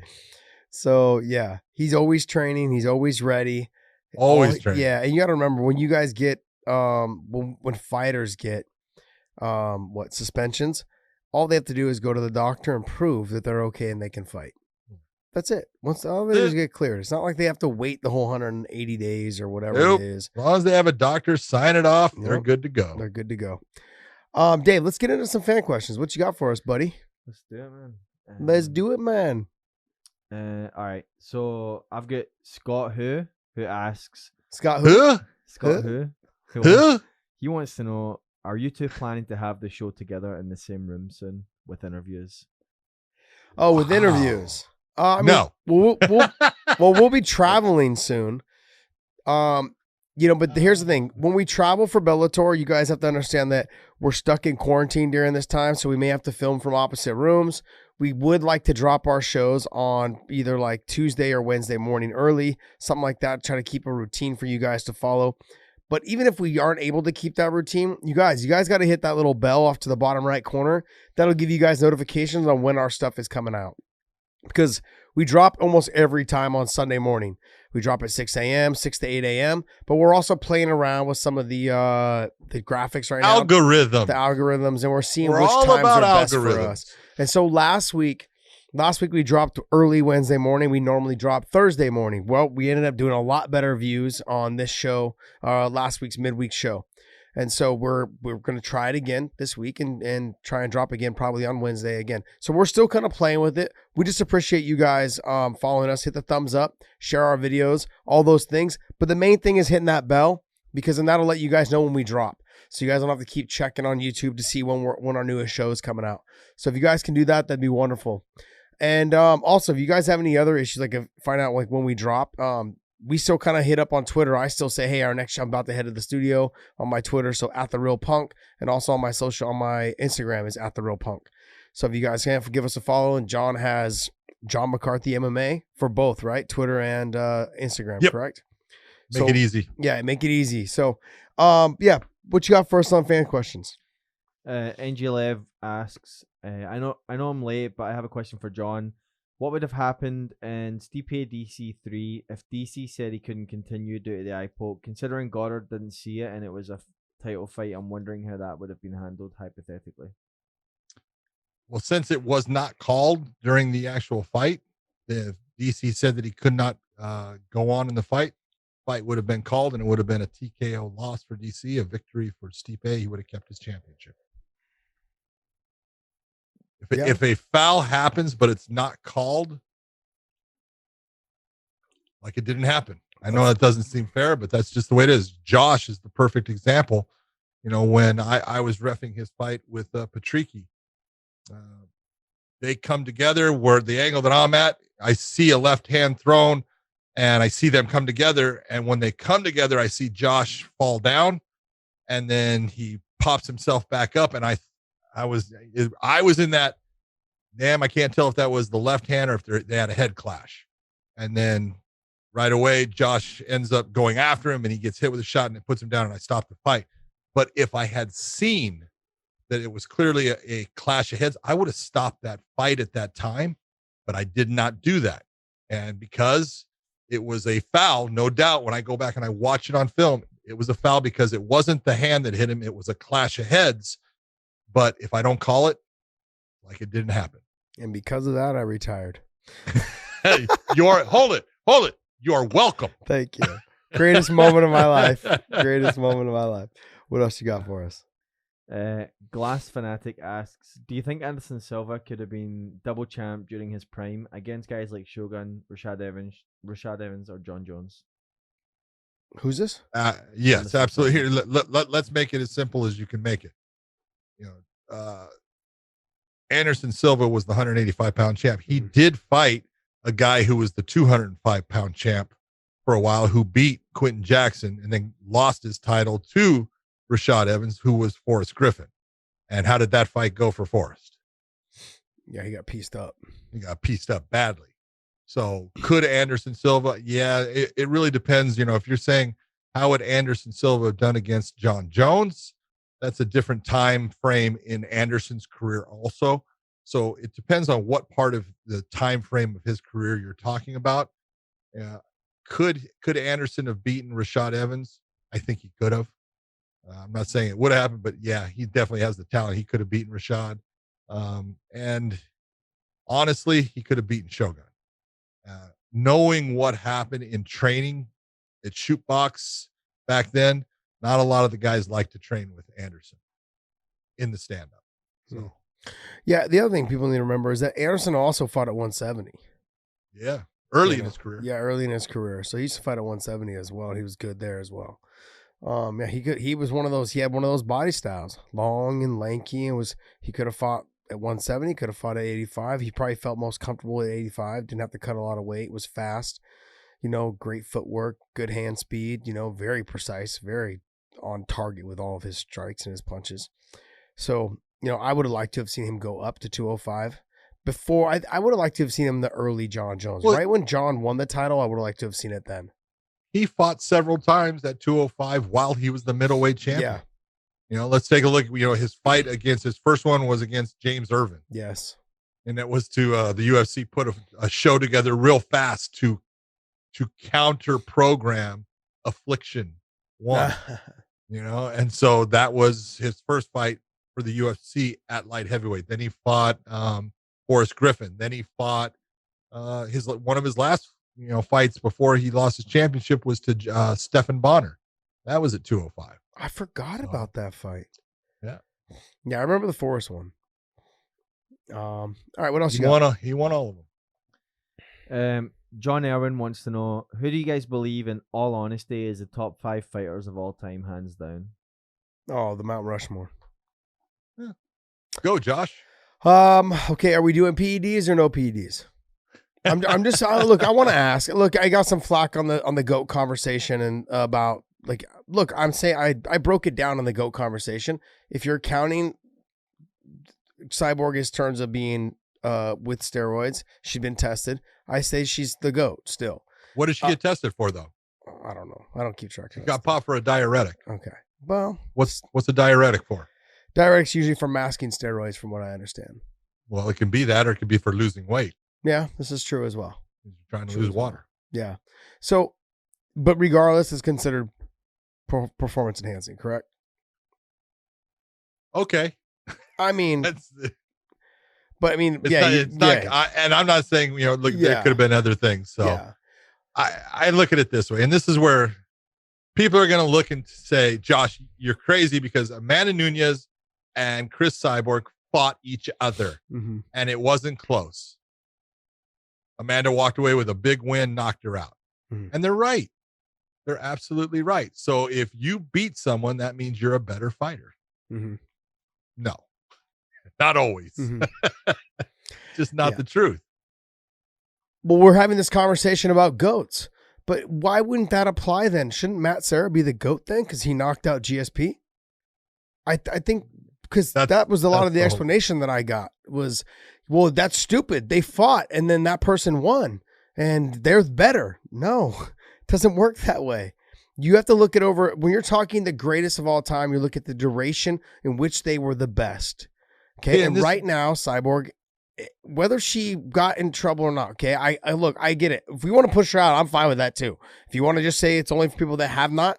So, yeah, he's always training. He's always ready. Always training. Yeah, and you got to remember, when you guys get, when fighters get, suspensions, all they have to do is go to the doctor and prove that they're okay and they can fight. That's it. Once all they do is get cleared. It's not like they have to wait the whole 180 days or whatever it is. As long as they have a doctor sign it off, they're good to go. They're good to go. Dave, let's get into some fan questions. What you got for us, buddy? Let's do it, man. Let's do it, man. All right. So I've got Scott who asks. Scott who? Scott who? He wants to know, are you two planning to have the show together in the same room soon with interviews? Oh, with interviews. No. We'll be traveling soon. But here's the thing. When we travel for Bellator, you guys have to understand that we're stuck in quarantine during this time, so we may have to film from opposite rooms. We would like to drop our shows on either like Tuesday or Wednesday morning early, something like that, try to keep a routine for you guys to follow. But even if we aren't able to keep that routine, you guys got to hit that little bell off to the bottom right corner. That'll give you guys notifications on when our stuff is coming out. Because we drop almost every time on Sunday morning. We drop at 6 a.m., 6 to 8 a.m. But we're also playing around with some of the graphics right now. The algorithms, and we're seeing which times are best for us. And so last week we dropped early Wednesday morning. We normally drop Thursday morning. Well, we ended up doing a lot better views on this show, last week's midweek show. And so we're going to try it again this week and try and drop again probably on Wednesday again. So we're still kind of playing with it. We just appreciate you guys following us. Hit the thumbs up, share our videos, all those things. But the main thing is hitting that bell, because then that'll let you guys know when we drop. So you guys don't have to keep checking on YouTube to see when our newest show is coming out. So if you guys can do that, that'd be wonderful. And also, if you guys have any other issues, like find out like when we drop, we still kind of hit up on Twitter. I still say, hey, our next show, I'm about to head to the studio on my Twitter. So @TheRealPunk, and also on my my Instagram is @TheRealPunk. So if you guys can give us a follow, and John has John McCarthy MMA for both, right? Twitter and Instagram, correct? Make it easy. Yeah, make it easy. So, what you got first on fan questions? NGLev asks, I know I'm late, but I have a question for John. What would have happened in Stipe DC3 if DC said he couldn't continue due to the eye poke? Considering Goddard didn't see it and it was a title fight, I'm wondering how that would have been handled hypothetically. Well, since it was not called during the actual fight, if DC said that he could not go on in the fight would have been called, and it would have been a TKO loss for DC, a victory for Stipe. He would have kept his championship. If a foul happens, but it's not called, like it didn't happen. I know that doesn't seem fair, but that's just the way it is. Josh is the perfect example. When I was reffing his fight with Patricky, they come together where the angle that I'm at, I see a left hand thrown, and I see them come together. And when they come together, I see Josh fall down, and then he pops himself back up. And I was in that, damn, I can't tell if that was the left hand or if they had a head clash. And then right away, Josh ends up going after him, and he gets hit with a shot, and it puts him down, and I stop the fight. But if I had seen that it was clearly a clash of heads, I would have stopped that fight at that time, but I did not do that. And because it was a foul, no doubt, when I go back and I watch it on film, it was a foul because it wasn't the hand that hit him. It was a clash of heads. But if I don't call it, like it didn't happen. And because of that, I retired. Hey, hold it. You're welcome. Thank you. Greatest moment of my life. What else you got for us? Glass Fanatic asks, do you think Anderson Silva could have been double champ during his prime against guys like Shogun, Rashad Evans, or Jon Jones? Who's this? Yes, absolutely. Here, let's make it as simple as you can make it. Anderson Silva was the 185-pound champ. He did fight a guy who was the 205-pound champ for a while, who beat Quentin Jackson and then lost his title to Rashad Evans, who was Forrest Griffin. And how did that fight go for Forrest? Yeah, he got pieced up. He got pieced up badly. So could Anderson Silva? Yeah, it really depends. If you're saying how would Anderson Silva have done against Jon Jones, that's a different time frame in Anderson's career also. So it depends on what part of the time frame of his career you're talking about. Could Anderson have beaten Rashad Evans? I think he could have. I'm not saying it would have happened, but yeah, he definitely has the talent. He could have beaten Rashad. And honestly, he could have beaten Shogun. Knowing what happened in training at Shootbox back then, not a lot of the guys like to train with Anderson in the stand-up. So, yeah, the other thing people need to remember is that Anderson also fought at 170. Yeah, early in his career. Yeah, early in his career. So he used to fight at 170 as well. He was good there as well. Yeah, he was one of those. He had one of those body styles, long and lanky, and he could have fought at 170, could have fought at 85. He probably felt most comfortable at 85. Didn't have to cut a lot of weight. Was fast, great footwork, good hand speed. Very precise, very on target with all of his strikes and his punches. So I would have liked to have seen him go up to 205. Before I would have liked to have seen him the early Jon Jones, right when Jon won the title. I would have liked to have seen it then. He fought several times at 205 while he was the middleweight champion. Yeah. Let's take a look. His fight his first one was against James Irvin. Yes. And it was to the UFC put a show together real fast to counter program Affliction 1. And so that was his first fight for the UFC at light heavyweight. Then he fought Forrest Griffin. Then he fought one of his last fights before he lost his championship was to Stephan Bonner. That was at 205. I forgot about that fight. Yeah. Yeah, I remember the Forrest one. All right, what else you got? He won all of them. John Erwin wants to know, who do you guys believe, in all honesty, is the top 5 fighters of all time, hands down? Oh, the Mount Rushmore. Yeah. Go, Josh. Okay, are we doing PEDs or no PEDs? I'm just look, I want to ask. Look, I got some flack on the GOAT conversation and about look, I'm saying I broke it down on the GOAT conversation. If you're counting Cyborg in terms of being with steroids, she's been tested. I say she's the GOAT still. What did she get tested for though? I don't know. I don't keep track. She got popped for a diuretic. Okay. Well, what's a diuretic for? Diuretics usually for masking steroids, from what I understand. Well, it can be that, or it can be for losing weight. Yeah, this is true as well. You're trying to lose water. Yeah. So, but regardless, it's considered performance enhancing, correct? Okay. I mean, but I mean, it's not, and I'm not saying, look, there could have been other things. So I look at it this way, and this is where people are going to look and say, Josh, you're crazy because Amanda Nunes and Chris Cyborg fought each other and it wasn't close. Amanda walked away with a big win, knocked her out. And they're right. They're absolutely right. So if you beat someone, that means you're a better fighter. No, not always. Just not the truth. Well, we're having this conversation about GOATs, but why wouldn't that apply then? Shouldn't Matt Serra be the GOAT then? Because he knocked out GSP? I think because that was a lot of the explanation that I got was, well, that's stupid. They fought and then that person won and they're better. No, it doesn't work that way. You have to look it over. When you're talking the greatest of all time, you look at the duration in which they were the best. Okay. Yeah, and right now, Cyborg, whether she got in trouble or not, okay, I look, I get it. If we want to push her out, I'm fine with that too. If you want to just say it's only for people that have not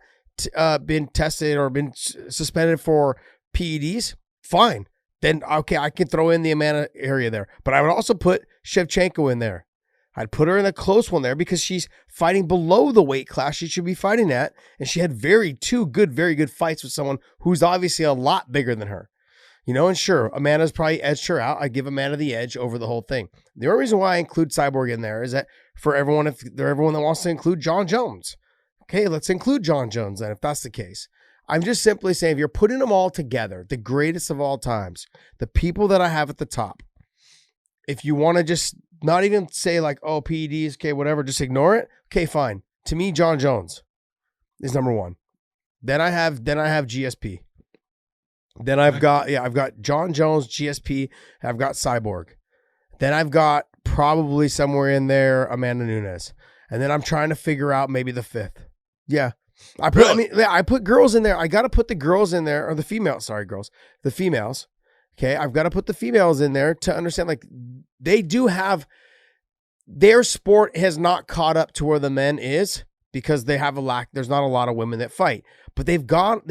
been tested or been suspended for PEDs, fine. Then, okay, I can throw in the Amanda area there. But I would also put Shevchenko in there. I'd put her in a close one there because she's fighting below the weight class she should be fighting at. And she had very good fights with someone who's obviously a lot bigger than her. And sure, Amanda's probably edged her out. I give Amanda the edge over the whole thing. The only reason why I include Cyborg in there is that for everyone, if they're everyone that wants to include Jon Jones, okay, let's include Jon Jones then if that's the case. I'm just simply saying if you're putting them all together, the greatest of all times, the people that I have at the top, if you want to just not even say like, oh, PEDs, okay, whatever, just ignore it. Okay, fine. To me, Jon Jones is number one. Then I have GSP. Then I've got Jon Jones, GSP. I've got Cyborg. Then I've got probably somewhere in there Amanda Nunes. And then I'm trying to figure out maybe the fifth. Yeah. I put girls in there. I got to put the girls in there, or the females. Sorry, girls. The females. Okay. I've got to put the females in there to understand, like, they do have, their sport has not caught up to where the men is because they have a lack. There's not a lot of women that fight, but they've got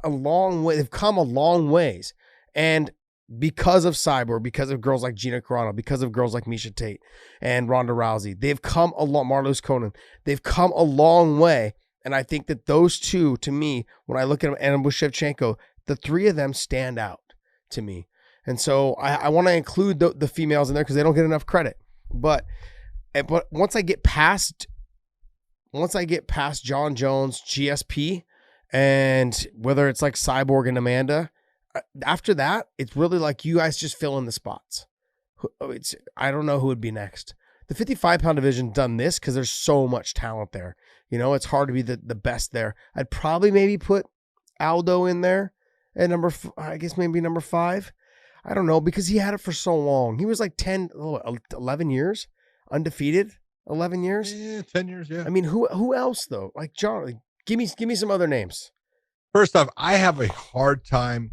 a long way. They've come a long ways. And because of Cyborg, because of girls like Gina Carano, because of girls like Miesha Tate and Ronda Rousey, they've come a long, Marloes Conan, they've come a long way. And I think that those two, to me, when I look at them, and with Shevchenko, the three of them stand out to me. And so I want to include the females in there because they don't get enough credit. But once I get past Jon Jones, GSP, and whether it's like Cyborg and Amanda, after that, it's really like you guys just fill in the spots. I don't know who would be next. The 55-pound division done this because there's so much talent there. You know, it's hard to be the best there. I'd probably maybe put Aldo in there at number 5. I don't know, because he had it for so long. He was like 11 years undefeated. 11 years? Yeah, 10 years, yeah. I mean, who else though? Like John, like, give me some other names. First off, I have a hard time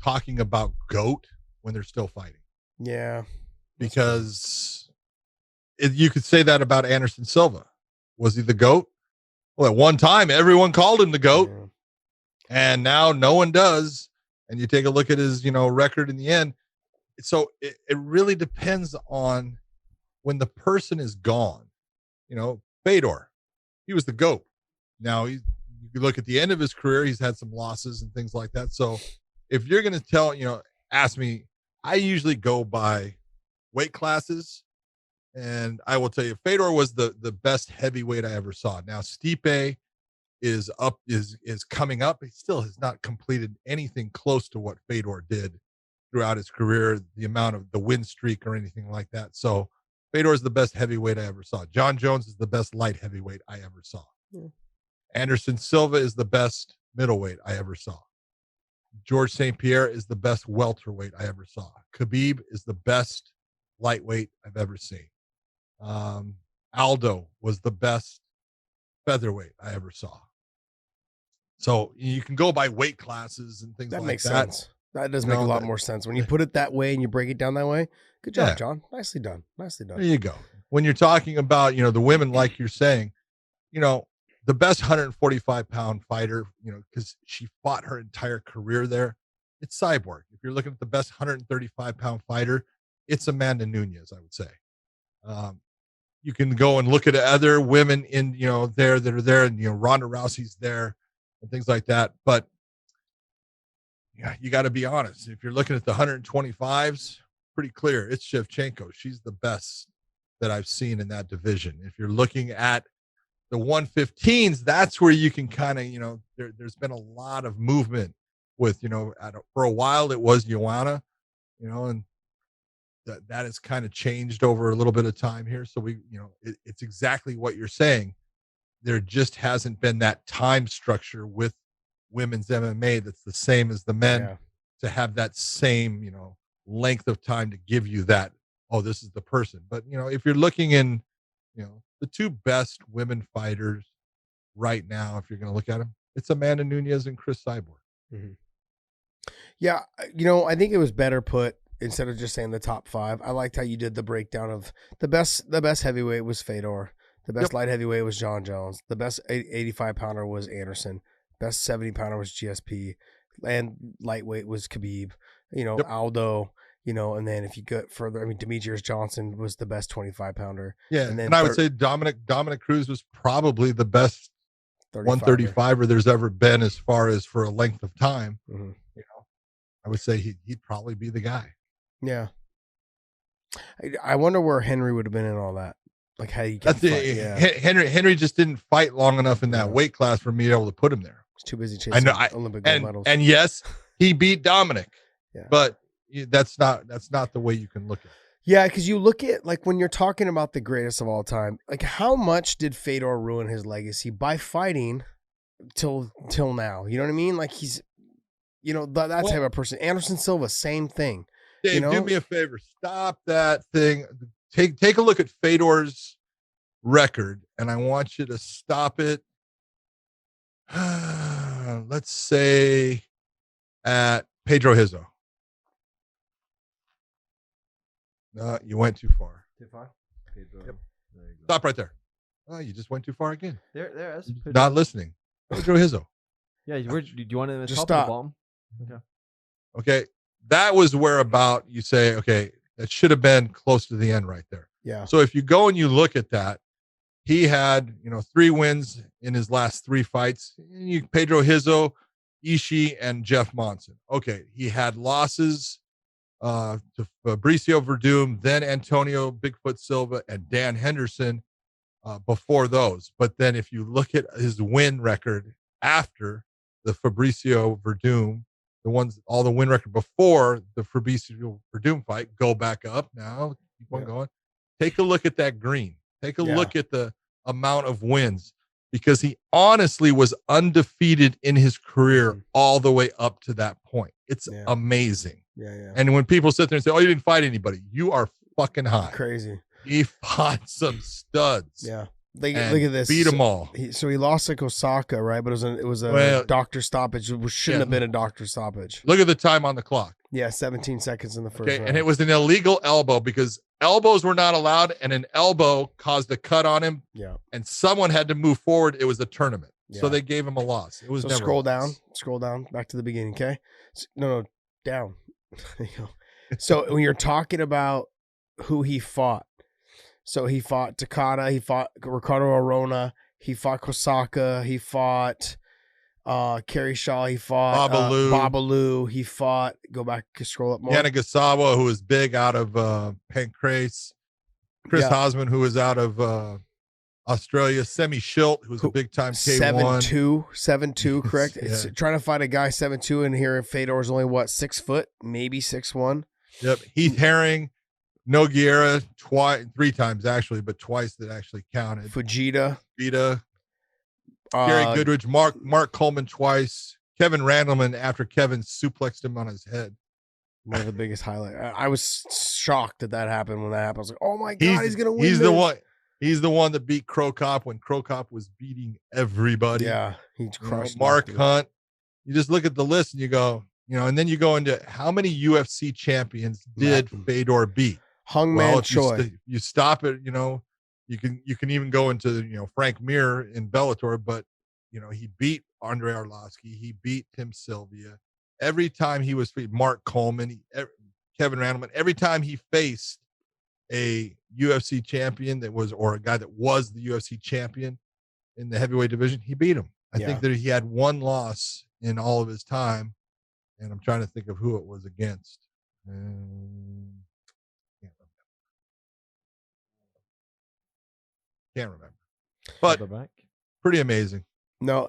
talking about GOAT when they're still fighting. Yeah. Because you could say that about Anderson Silva. Was he the GOAT? Well, at one time, everyone called him the GOAT. Yeah. And now no one does. And you take a look at his, record in the end. So it really depends on when the person is gone. Fedor, he was the GOAT. Now, you look at the end of his career, he's had some losses and things like that. So if you're going to ask me, I usually go by weight classes. And I will tell you, Fedor was the best heavyweight I ever saw. Now, Stipe is coming up. He still has not completed anything close to what Fedor did throughout his career, the amount of the win streak or anything like that. So Fedor is the best heavyweight I ever saw. Jon Jones is the best light heavyweight I ever saw. Yeah. Anderson Silva is the best middleweight I ever saw. George St. Pierre is the best welterweight I ever saw. Khabib is the best lightweight I've ever seen. Aldo was the best featherweight I ever saw. So you can go by weight classes and things like that. That makes sense. That does make a lot more sense. When you put it that way and you break it down that way, good job, John. Nicely done. Nicely done. There you go. When you're talking about, the women, like you're saying, the best 145-pound fighter, because she fought her entire career there, it's Cyborg. If you're looking at the best 135-pound fighter, it's Amanda Nunes, I would say. You can go and look at other women in, there that are there, and, Ronda Rousey's there and things like that. But yeah, you got to be honest. If you're looking at the 125s, pretty clear. It's Shevchenko. She's the best that I've seen in that division. If you're looking at the 115s, that's where you can kind of, there's been a lot of movement with, for a while it was Joanna, and that has kind of changed over a little bit of time here. So it's exactly what you're saying. There just hasn't been that time structure with women's MMA that's the same as the men to have that same, length of time to give you that, oh, this is the person. But, if you're looking in, the two best women fighters right now, if you're going to look at them, it's Amanda Nunes and Chris Cyborg. Mm-hmm. Yeah. I think it was better put instead of just saying the top 5. I liked how you did the breakdown of the best heavyweight was Fedor. The best light heavyweight was Jon Jones. The best 85-pounder was Anderson. Best 70-pounder was GSP. And lightweight was Khabib. Aldo. And then if you go further, Demetrius Johnson was the best 25-pounder. Yeah, and I would say Dominic Cruz was probably the best 135er there's ever been as far as for a length of time. Mm-hmm. I would say he'd probably be the guy. Yeah. I wonder where Henry would have been in all that. Like how you get Henry just didn't fight long enough in that weight class for me to be able to put him there. He's too busy chasing Olympic gold medals. And yes, he beat Dominic, but that's not the way you can look at it. Yeah, because you look at, like, when you're talking about the greatest of all time, like, how much did Fedor ruin his legacy by fighting till now? You know what I mean? Like, he's, that type of person. Anderson Silva, same thing. Dave, do me a favor. Stop that thing. Take a look at Fedor's record, and I want you to stop it. Let's say at Pedro Hizzo. No, you went too far. Too far? Pedro. Yep. There you go. Stop right there. Oh, you just went too far again. There is. Not listening. Pedro Hizzo. Yeah, do you want it in the Just top or stop. the bottom? Okay. Okay. That was where about you say, okay, that should have been close to the end right there. Yeah. So if you go and you look at that, he had, 3 wins in his last 3 fights. Pedro Hizzo, Ishii, and Jeff Monson. Okay. He had losses to Fabricio Verdum, then Antonio Bigfoot Silva, and Dan Henderson before those. But then if you look at his win record after the Fabricio Verdum, all the win record before the Fabricio Verdum fight, go back up now, keep on going. Take a look at that green. Take a look at the amount of wins, because he honestly was undefeated in his career all the way up to that point. It's amazing. Yeah. And when people sit there and say, "Oh, you didn't fight anybody," you are fucking high. Crazy. He fought some studs. Yeah. Look at this. Beat them all. So he lost to Osaka, right? But it was a doctor stoppage. It shouldn't have been a doctor stoppage. Look at the time on the clock. Yeah, 17 seconds in the first round. And it was an illegal elbow because elbows were not allowed, and an elbow caused a cut on him. Yeah. And someone had to move forward. It was a tournament. Yeah. So they gave him a loss. It was never scroll down back to the beginning, okay? No, down. So when you're talking about who he fought, so he fought Takada, he fought Ricardo Arona, he fought Kosaka, he fought Kerry Shaw, he fought Babalu, he fought, scroll up more. Yanagasawa, who was big out of Pancrase, Chris Hosman, who was out of Australia, Semi Schilt, who was a big time K1. 7'2", correct? It's trying to fight a guy 7'2", and here Fedor's only 6 foot, maybe 6'1". Yep. Heath Herring, Nogueira, 3 times actually, but twice that actually counted. Fujita, Gary Goodrich, Mark Coleman twice, Kevin Randleman after Kevin suplexed him on his head. One of the biggest highlights. I was shocked that happened when that happened. I was like, oh my God, he's gonna win. He's the one that beat Crow Cop when Crow Cop was beating everybody. Yeah, he crushed Mark Hunt. You just look at the list and you go, and then you go into how many UFC champions did Fedor beat? Hungman Choi. You stop it, you can even go into, Frank Mir in Bellator, but, he beat Andre Arlovsky. He beat Tim Sylvia. Every time he was Mark Coleman, Kevin Randleman, every time he faced a UFC champion or a guy that was the UFC champion in the heavyweight division, he beat him. I think that he had 1 loss in all of his time, and I'm trying to think of who it was against. Can't remember, but pretty amazing. No,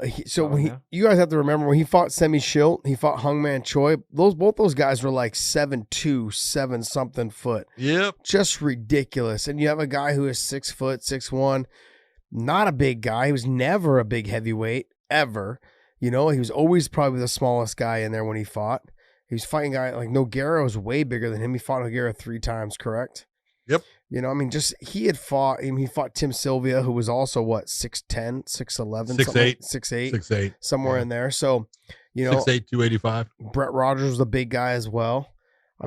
you guys have to remember when he fought Semi Schilt, he fought Hungman Choi. Both those guys were like 7'2", 7 something foot. Yep, just ridiculous. And you have a guy who is 6 foot, 6'1", not a big guy. He was never a big heavyweight ever. He was always probably the smallest guy in there when he fought. He was fighting a guy like Nogueira was way bigger than him. He fought Nogueira 3 times, correct? Yep. He fought Tim Sylvia, who was also 6'10", 6'11", 6'8", somewhere in there. So, 6'8", 285. Brett Rogers was a big guy as well.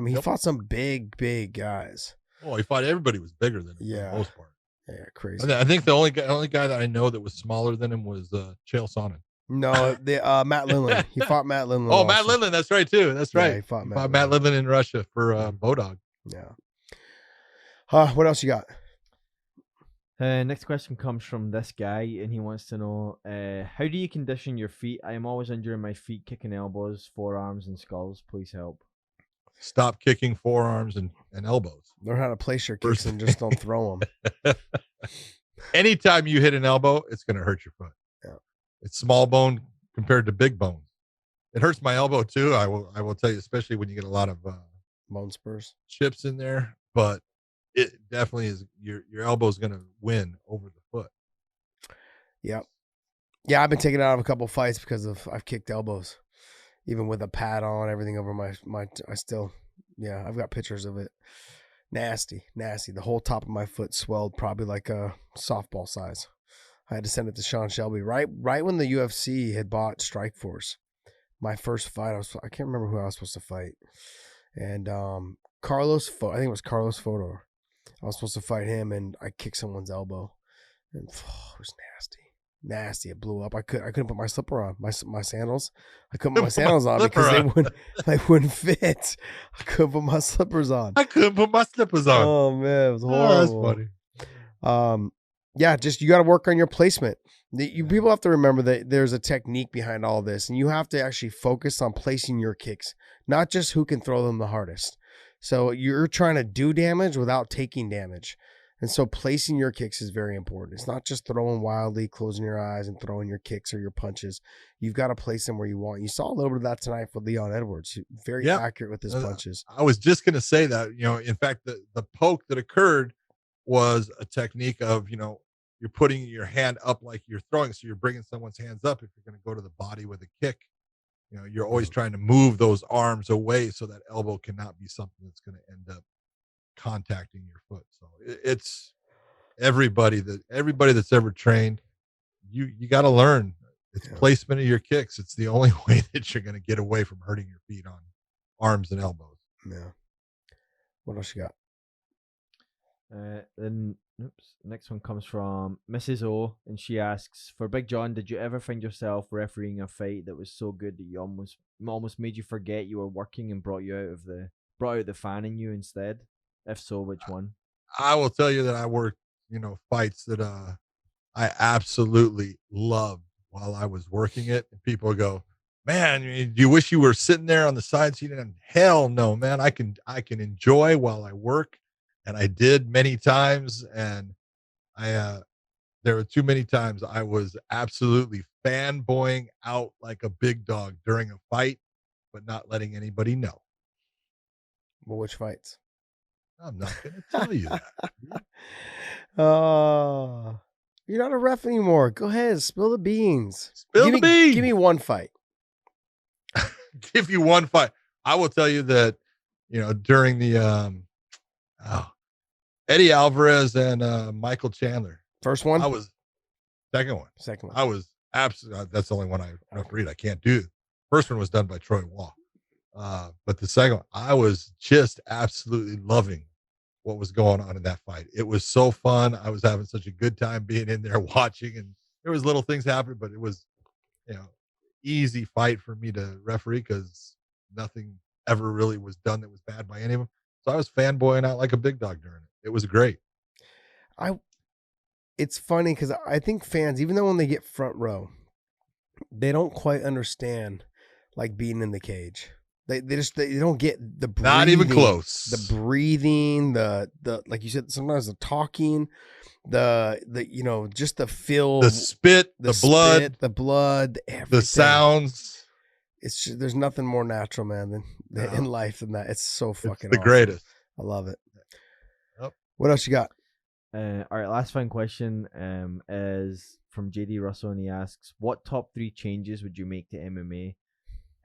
He fought some big guys. Oh, he fought everybody was bigger than him for the most part. Yeah, crazy. I think the only guy that I know that was smaller than him was Chael Sonnen. No, Matt Lindland. He fought Matt Lindland. Oh, Matt Lindland. That's right too. That's right. He fought Matt Lindland in Russia for Bodog. Yeah. What else you got? Next question comes from this guy, and he wants to know, how do you condition your feet? I am always injuring my feet, kicking elbows, forearms, and skulls. Please help. Stop kicking forearms and elbows. Learn how to place your kicks and just don't throw them. Anytime you hit an elbow, it's going to hurt your foot. Yeah. It's small bone compared to big bone. It hurts my elbow too. I will tell you, especially when you get a lot of bone spurs, chips in there. But it definitely is. Your elbow's going to win over the foot. Yep. Yeah, I've been taken out of a couple fights because I've kicked elbows, even with a pad on, everything over my. I've got pictures of it. Nasty. The whole top of my foot swelled, probably like a softball size. I had to send it to Sean Shelby right when the UFC had bought Strikeforce. My first fight, I can't remember who I was supposed to fight, and I think it was Carlos Fodor. I was supposed to fight him, and I kicked someone's elbow, and it was nasty. It blew up. I couldn't put my slipper on, my sandals. I couldn't put my sandals on because they wouldn't fit. I couldn't put my slippers on. Oh man, it was horrible. That's funny. Yeah, just you got to work on your placement. People have to remember that there's a technique behind all this, and you have to actually focus on placing your kicks, not just who can throw them the hardest. So you're trying to do damage without taking damage. And so placing your kicks is very important. It's not just throwing wildly, closing your eyes and throwing your kicks or your punches. You've got to place them where you want. You saw a little bit of that tonight with Leon Edwards. Very accurate with his punches. I was just going to say that, in fact, the poke that occurred was a technique of, you're putting your hand up like you're throwing. So you're bringing someone's hands up. If you're going to go to the body with a kick, you're always trying to move those arms away so that elbow cannot be something that's going to end up contacting your foot. So it's everybody that's ever trained, you got to learn. It's placement of your kicks. It's the only way that you're going to get away from hurting your feet on arms and elbows. Yeah. What else you got? Next one comes from Mrs. O, and she asks, for Big John, did you ever find yourself refereeing a fight that was so good that you almost made you forget you were working and brought out the fan in you instead? If so, which one? I will tell you that I worked, fights that I absolutely loved while I was working it. And people go, man, do you wish you were sitting there on the side seat? And hell no, man, I can enjoy while I work. And I did many times. And there were too many times I was absolutely fanboying out like a big dog during a fight, but not letting anybody know. Well, which fights? I'm not going to tell you that. You're not a ref anymore. Go ahead, spill the beans. Give me one fight. Give you one fight. I will tell you that, during the Eddie Alvarez and Michael Chandler. First one? I was second one. I was absolutely, that's the only one I refereed. I can't do. First one was done by Troy Wall. But the second one, I was just absolutely loving what was going on in that fight. It was so fun. I was having such a good time being in there watching, and there was little things happening, but it was, easy fight for me to referee because nothing ever really was done that was bad by any of them. So I was fanboying out like a big dog during it. It was great. It's funny because I think fans, even though when they get front row, they don't quite understand like being in the cage. They don't get the breathing, not even close. The breathing, the like you said, sometimes the talking, the just the feel, the spit, the blood, everything. The sounds. It's just, there's nothing more natural, man, than in life than that. It's so fucking the awesome. Greatest. I love it. Yep. What else you got? All right, last fine question is from JD Russell, and he asks, what top 3 changes would you make to MMA?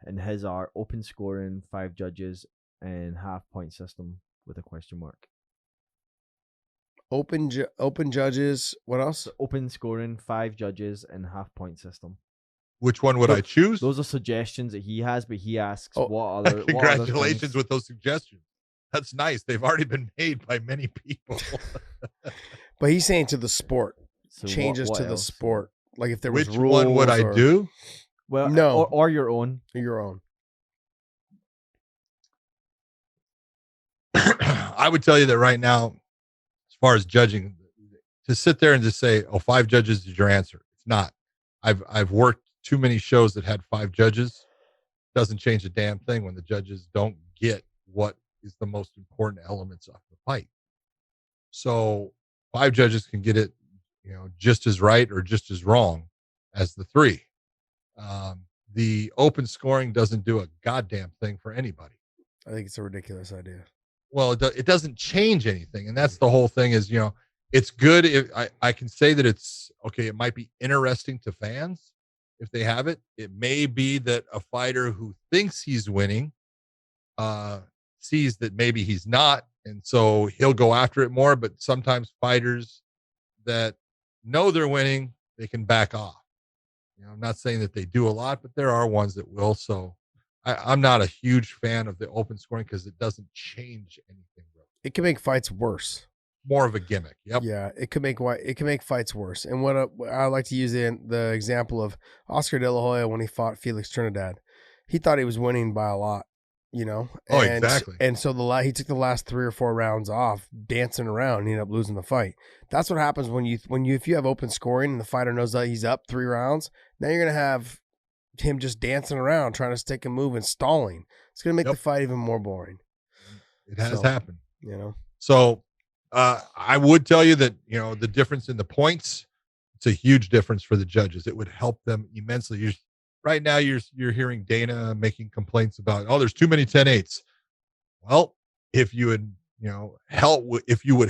And his are open scoring, 5 judges, and half-point system with a question mark. Open judges. What else? Open scoring, 5 judges, and half-point system. Which one would I choose? Those are suggestions that he has, but he asks what other. Congratulations with those suggestions. That's nice. They've already been made by many people. But he's saying to the sport, so changes what to the else? sport. Like if there was Which rules. one would I do? Well, no, or your own. Your own. I would tell you that right now, as far as judging, to sit there and just say, 5 judges is your answer. It's not. I've worked too many shows that had 5 judges. Doesn't change a damn thing when the judges don't get what is the most important elements of the fight. So 5 judges can get it, just as right or just as wrong as the 3. The open scoring doesn't do a goddamn thing for anybody. I think it's a ridiculous idea. well, it doesn't change anything. And that's the whole thing is, it's good. If I can say that it's okay. It might be interesting to fans if they have it. It may be that a fighter who thinks he's winning, sees that maybe he's not. And so he'll go after it more. But sometimes fighters that know they're winning, they can back off. I'm not saying that they do a lot, but there are ones that will. So I'm not a huge fan of the open scoring because it doesn't change anything. Really. It can make fights worse. More of a gimmick. Yep. Yeah, it can make fights worse. And what I like to use the example of Oscar De La Hoya when he fought Felix Trinidad. He thought he was winning by a lot, Exactly. And so he took the last 3 or 4 rounds off dancing around and he ended up losing the fight. That's what happens if you have open scoring and the fighter knows that he's up 3 rounds. Now you're gonna have him just dancing around trying to stick a move and stalling. It's gonna make the fight even more boring. It has happened. So I would tell you that the difference in the points, it's a huge difference for the judges. It would help them immensely. Right now you're hearing Dana making complaints about, there's too many 10-8s. Well, if you would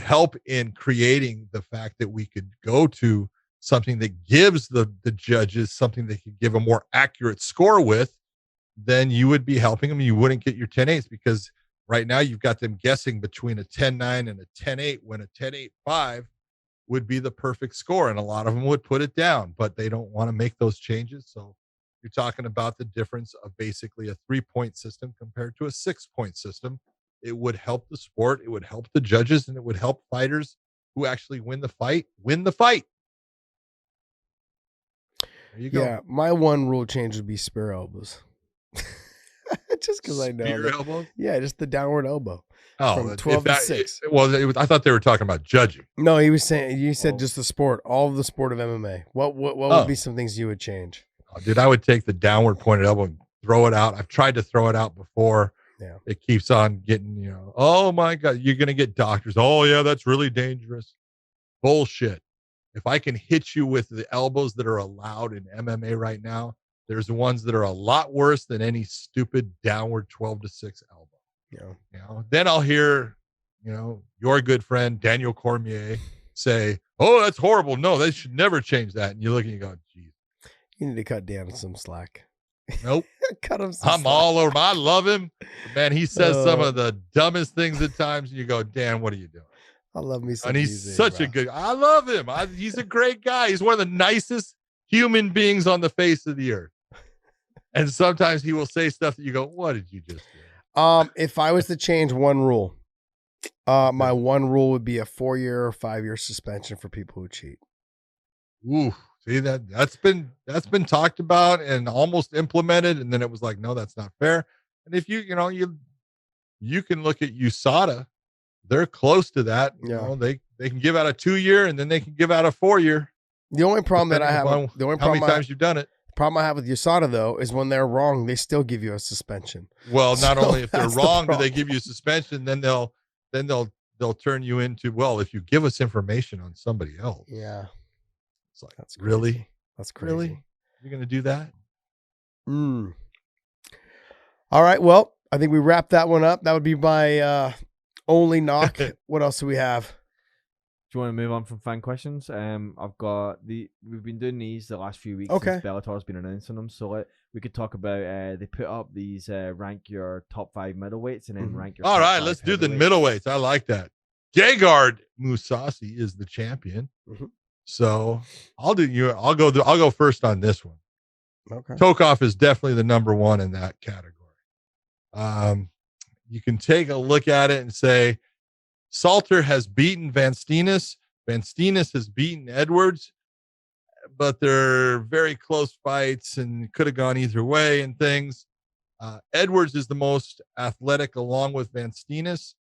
help in creating the fact that we could go to something that gives the judges something they could give a more accurate score with, then you would be helping them. You wouldn't get your 10-8s because right now you've got them guessing between a 10-9 and a 10-8 when a 10-8-5 would be the perfect score. And a lot of them would put it down, but they don't want to make those changes. So you're talking about the difference of basically a 3-point system compared to a 6-point system. It would help the sport. It would help the judges, and it would help fighters who actually win the fight. There you go. Yeah, my one rule change would be spear elbows. Just because I know. Spear elbows? Yeah, just the downward elbow. Oh, from 12 to 6. I thought they were talking about judging. No, he was saying, you said just the sport, all of the sport of MMA. What would be some things you would change? Oh, dude, I would take the downward pointed elbow and throw it out. I've tried to throw it out before. Yeah. It keeps on getting, oh my God, you're going to get doctors. Oh yeah, that's really dangerous. Bullshit. If I can hit you with the elbows that are allowed in MMA right now, there's ones that are a lot worse than any stupid downward 12 to 6 elbow. Yeah. Then I'll hear, your good friend Daniel Cormier say, "Oh, that's horrible. No, they should never change that." And you look and you go, "Geez, you need to cut Dan some slack." Nope. Cut him some I'm slack. all over him. I love him. Man, he says some of the dumbest things at times. And you go, "Dan, what are you doing?" I love me some. And he's such a good. I love him. He's a great guy. He's one of the nicest human beings on the face of the earth. And sometimes he will say stuff that you go, "What did you just do?" If I was to change one rule, my one rule would be a 4-year or 5-year suspension for people who cheat. Ooh, see that's been talked about and almost implemented, and then it was like, no, that's not fair. And if you can look at USADA, they're close to that. Yeah. They can give out a 2-year and then they can give out a 4-year. The only problem that I have, how many times you've done it. Problem I have with USADA though is when they're wrong, they still give you a suspension. Well, not only if they're wrong, do they problem. give you a suspension, then they'll turn you into, well, if you give us information on somebody else. Yeah. It's like, That's crazy. really? That's crazy. Really? You're going to do that? All right. Well, I think we wrapped that one up. That would be my only knock. What else do we have? Do you want to move on from fan questions? I've got we've been doing these the last few weeks. Okay. Since Bellator's been announcing them, so we could talk about. They put up these rank your top 5 middleweights and then rank your. All top right, 5 let's do the heavyweights. middleweights. I like that. Gegard Mousasi is the champion. Mm-hmm. So I'll go first on this one. Okay. Tokov is definitely the number 1 in that category. You can take a look at it and say, Salter has beaten Van Steenis. Van Steenis has beaten Edwards, but they're very close fights and could have gone either way and things. Edwards is the most athletic along with Van Steenis.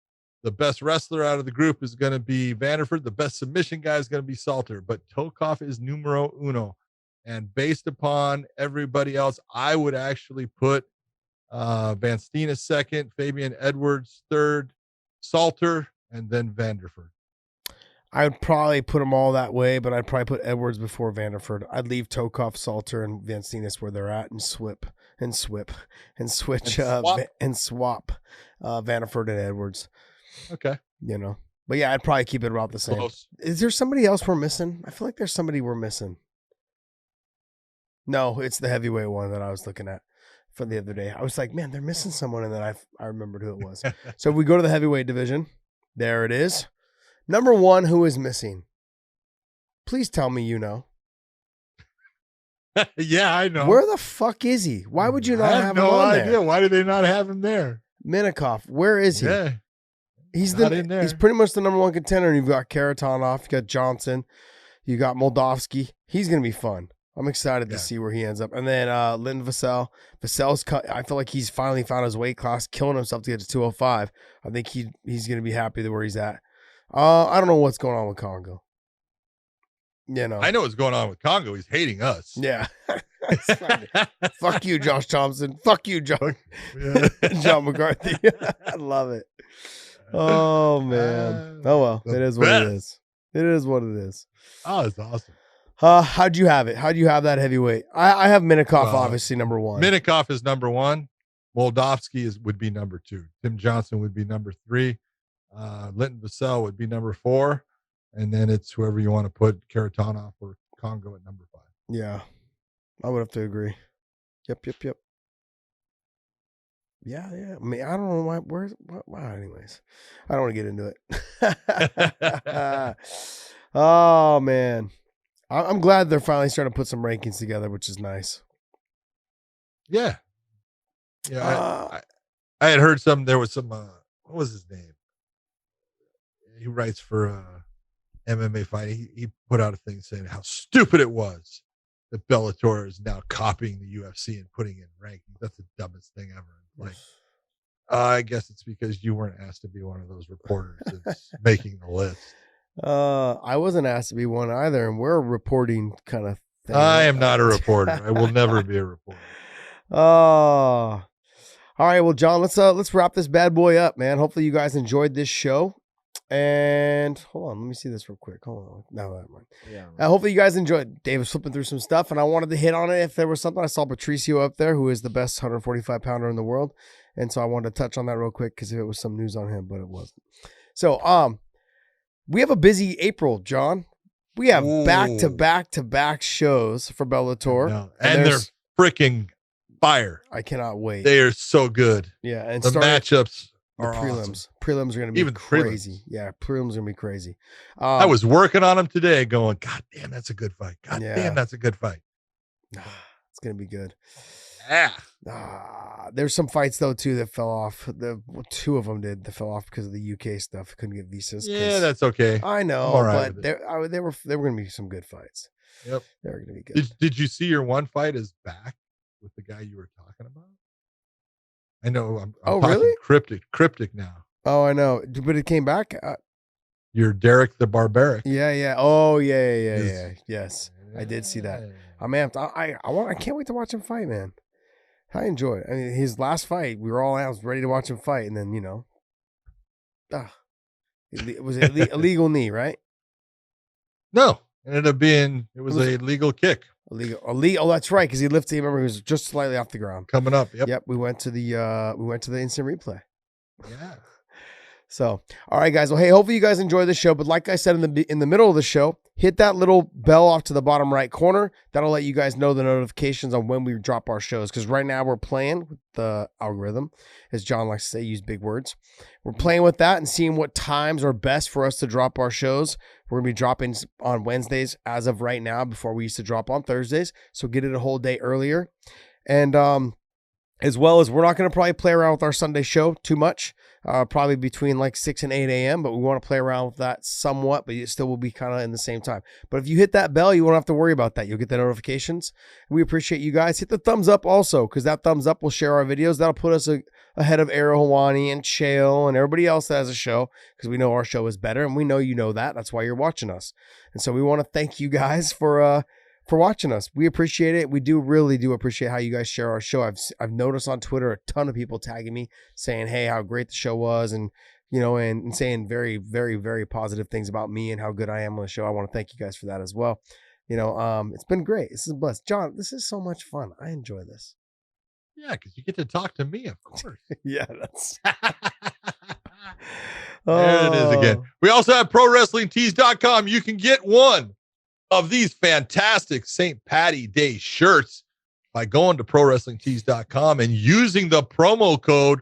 The best wrestler out of the group is going to be Vanderford. The best submission guy is going to be Salter, but Tokov is numero uno. And based upon everybody else, I would actually put Van Steenis second, Fabian Edwards third, Salter, and then Vanderford. I would probably put them all that way, but I'd probably put Edwards before Vanderford. I'd leave Tokov, Salter, and Van Steenis where they're at, and switch And swap. Vanderford and Edwards. Okay. You know, but yeah, I'd probably keep it about the same. Close. Is there somebody else we're missing? I feel like there's somebody we're missing. No, it's the heavyweight one that I was looking at for the other day. I was like, man, they're missing someone, and then I remembered who it was. So if we go to the heavyweight division, there it is. Number one, who is missing? Please tell me you know. Yeah, I know. Where the fuck is he? Why would you not I have no him on idea. there? Why do they not have him there? Minikoff, where is he? Yeah, He's not in there. He's pretty much the number one contender. And you've got Karatanov, you got Johnson, you got Moldavsky. He's gonna be fun. I'm excited to see where he ends up. And then Lynn Vassell. Vassell's cut. I feel like he's finally found his weight class, killing himself to get to 205. I think he's gonna be happy where he's at. I don't know what's going on with Congo. You know, I know what's going on with Congo. He's hating us. yeah. Fuck you, Josh Thompson. Fuck you, John McCarthy. I love it. Oh man. Oh well. It is what it is. It is what it is. Oh, it's awesome. How'd you have it? How'd you have that heavyweight? I have Minikoff obviously number one. Minikoff is number one. Moldavsky would be number two. Tim Johnson would be number three. Linton Vassell would be number four. And then it's whoever you want to put, Karatanov or Congo at number five. Yeah. I would have to agree. Yep. Yeah. I mean, I don't know why. Anyways, I don't want to get into it. Oh man, I'm glad they're finally starting to put some rankings together, which is nice. Yeah. I had heard there was some. What was his name? He writes for MMA Fighting. He put out a thing saying how stupid it was that Bellator is now copying the UFC and putting in rankings. That's the dumbest thing ever. Like, I guess it's because you weren't asked to be one of those reporters that's making the list. I wasn't asked to be one either, and we're a reporting kind of thing. I am not a reporter. I will never be a reporter. All right. Well, John, let's wrap this bad boy up, man. Hopefully you guys enjoyed this show. And hold on, let me see this real quick. Hold on. No, that one. Yeah. Hopefully you guys enjoyed. Dave was flipping through some stuff, and I wanted to hit on it if there was something. I saw Patricio up there, who is the best 145 pounder in the world, and so I wanted to touch on that real quick because if it was some news on him, but it wasn't. So, we have a busy April, John. We have back shows for Bellator, and they're freaking fire. I cannot wait. They are so good. Yeah, and the matchups. The prelims. Awesome. Prelims are going to be crazy. Prelims. Yeah, prelims are going to be crazy. I was working on them today going, God damn, that's a good fight. God damn, that's a good fight. It's going to be good. Yeah. There's some fights, though, too, that fell off. Two of them did. That fell off because of the UK stuff. Couldn't get visas. Yeah, that's okay. I know, but they were going to be some good fights. Yep. They were going to be good. Did you see your one fight is back with the guy you were talking about? I know. I'm talking really? Cryptic now. Oh, I know. But it came back. You're Derek the Barbaric. Yeah. Oh, yeah. Yes, I did see that. I'm amped. I can't wait to watch him fight, man. I enjoy it. I mean, his last fight, we were all out, ready to watch him fight, and then it was a illegal knee, right? No, it ended up being a legal kick. Illegal. Oh, that's right. Because he lifted. Remember, he was just slightly off the ground. Coming up. Yep. We went to the instant replay. Yeah. So, all right, guys. Well, hey, hopefully you guys enjoy the show. But like I said in the middle of the show, hit that little bell off to the bottom right corner. That'll let you guys know the notifications on when we drop our shows. Because right now we're playing with the algorithm, as John likes to say, use big words. We're playing with that and seeing what times are best for us to drop our shows. We're going to be dropping on Wednesdays as of right now. Before we used to drop on Thursdays, so get it a whole day earlier. And as well as we're not going to probably play around with our Sunday show too much. Probably between like 6 and 8 a.m. But we want to play around with that somewhat, but it still will be kind of in the same time. But if you hit that bell, you won't have to worry about that. You'll get the notifications. We appreciate you guys. Hit the thumbs up also, because that thumbs up will share our videos. That'll put us ahead of Arrow Hawani and Chael and everybody else that has a show, because we know our show is better, and we know you know that. That's why you're watching us. And so we want to thank you guys for watching us. We appreciate it. We really do appreciate how you guys share our show. I've noticed on Twitter a ton of people tagging me saying, hey, how great the show was, and and saying very, very, very positive things about me and how good I am on the show. I want to thank you guys for that as well. It's been great. This is blessed. John, this is so much fun. I enjoy this. Yeah, because you get to talk to me, of course. Yeah, that's There it is again. We also have ProWrestlingTees.com. You can get one of these fantastic St. Patty Day shirts by going to ProWrestlingTees.com and using the promo code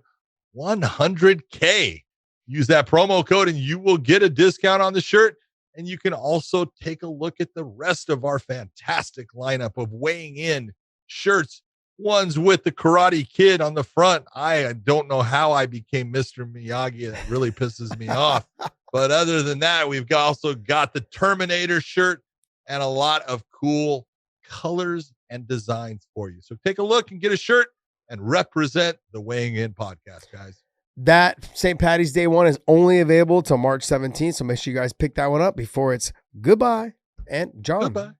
100K. Use that promo code and you will get a discount on the shirt. And you can also take a look at the rest of our fantastic lineup of weighing in shirts. Ones with the Karate Kid on the front. I don't know how I became Mr. Miyagi. That really pisses me off. But other than that, we've also got the Terminator shirt and a lot of cool colors and designs for you. So take a look and get a shirt and represent the Weighing In podcast, guys. That St. Patty's Day one is only available till March 17th. So make sure you guys pick that one up before it's goodbye. And John. Goodbye.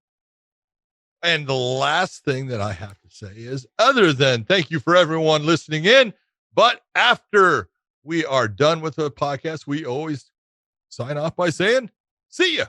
And the last thing that I have to say is, other than thank you for everyone listening in, but after we are done with the podcast, we always sign off by saying, see ya.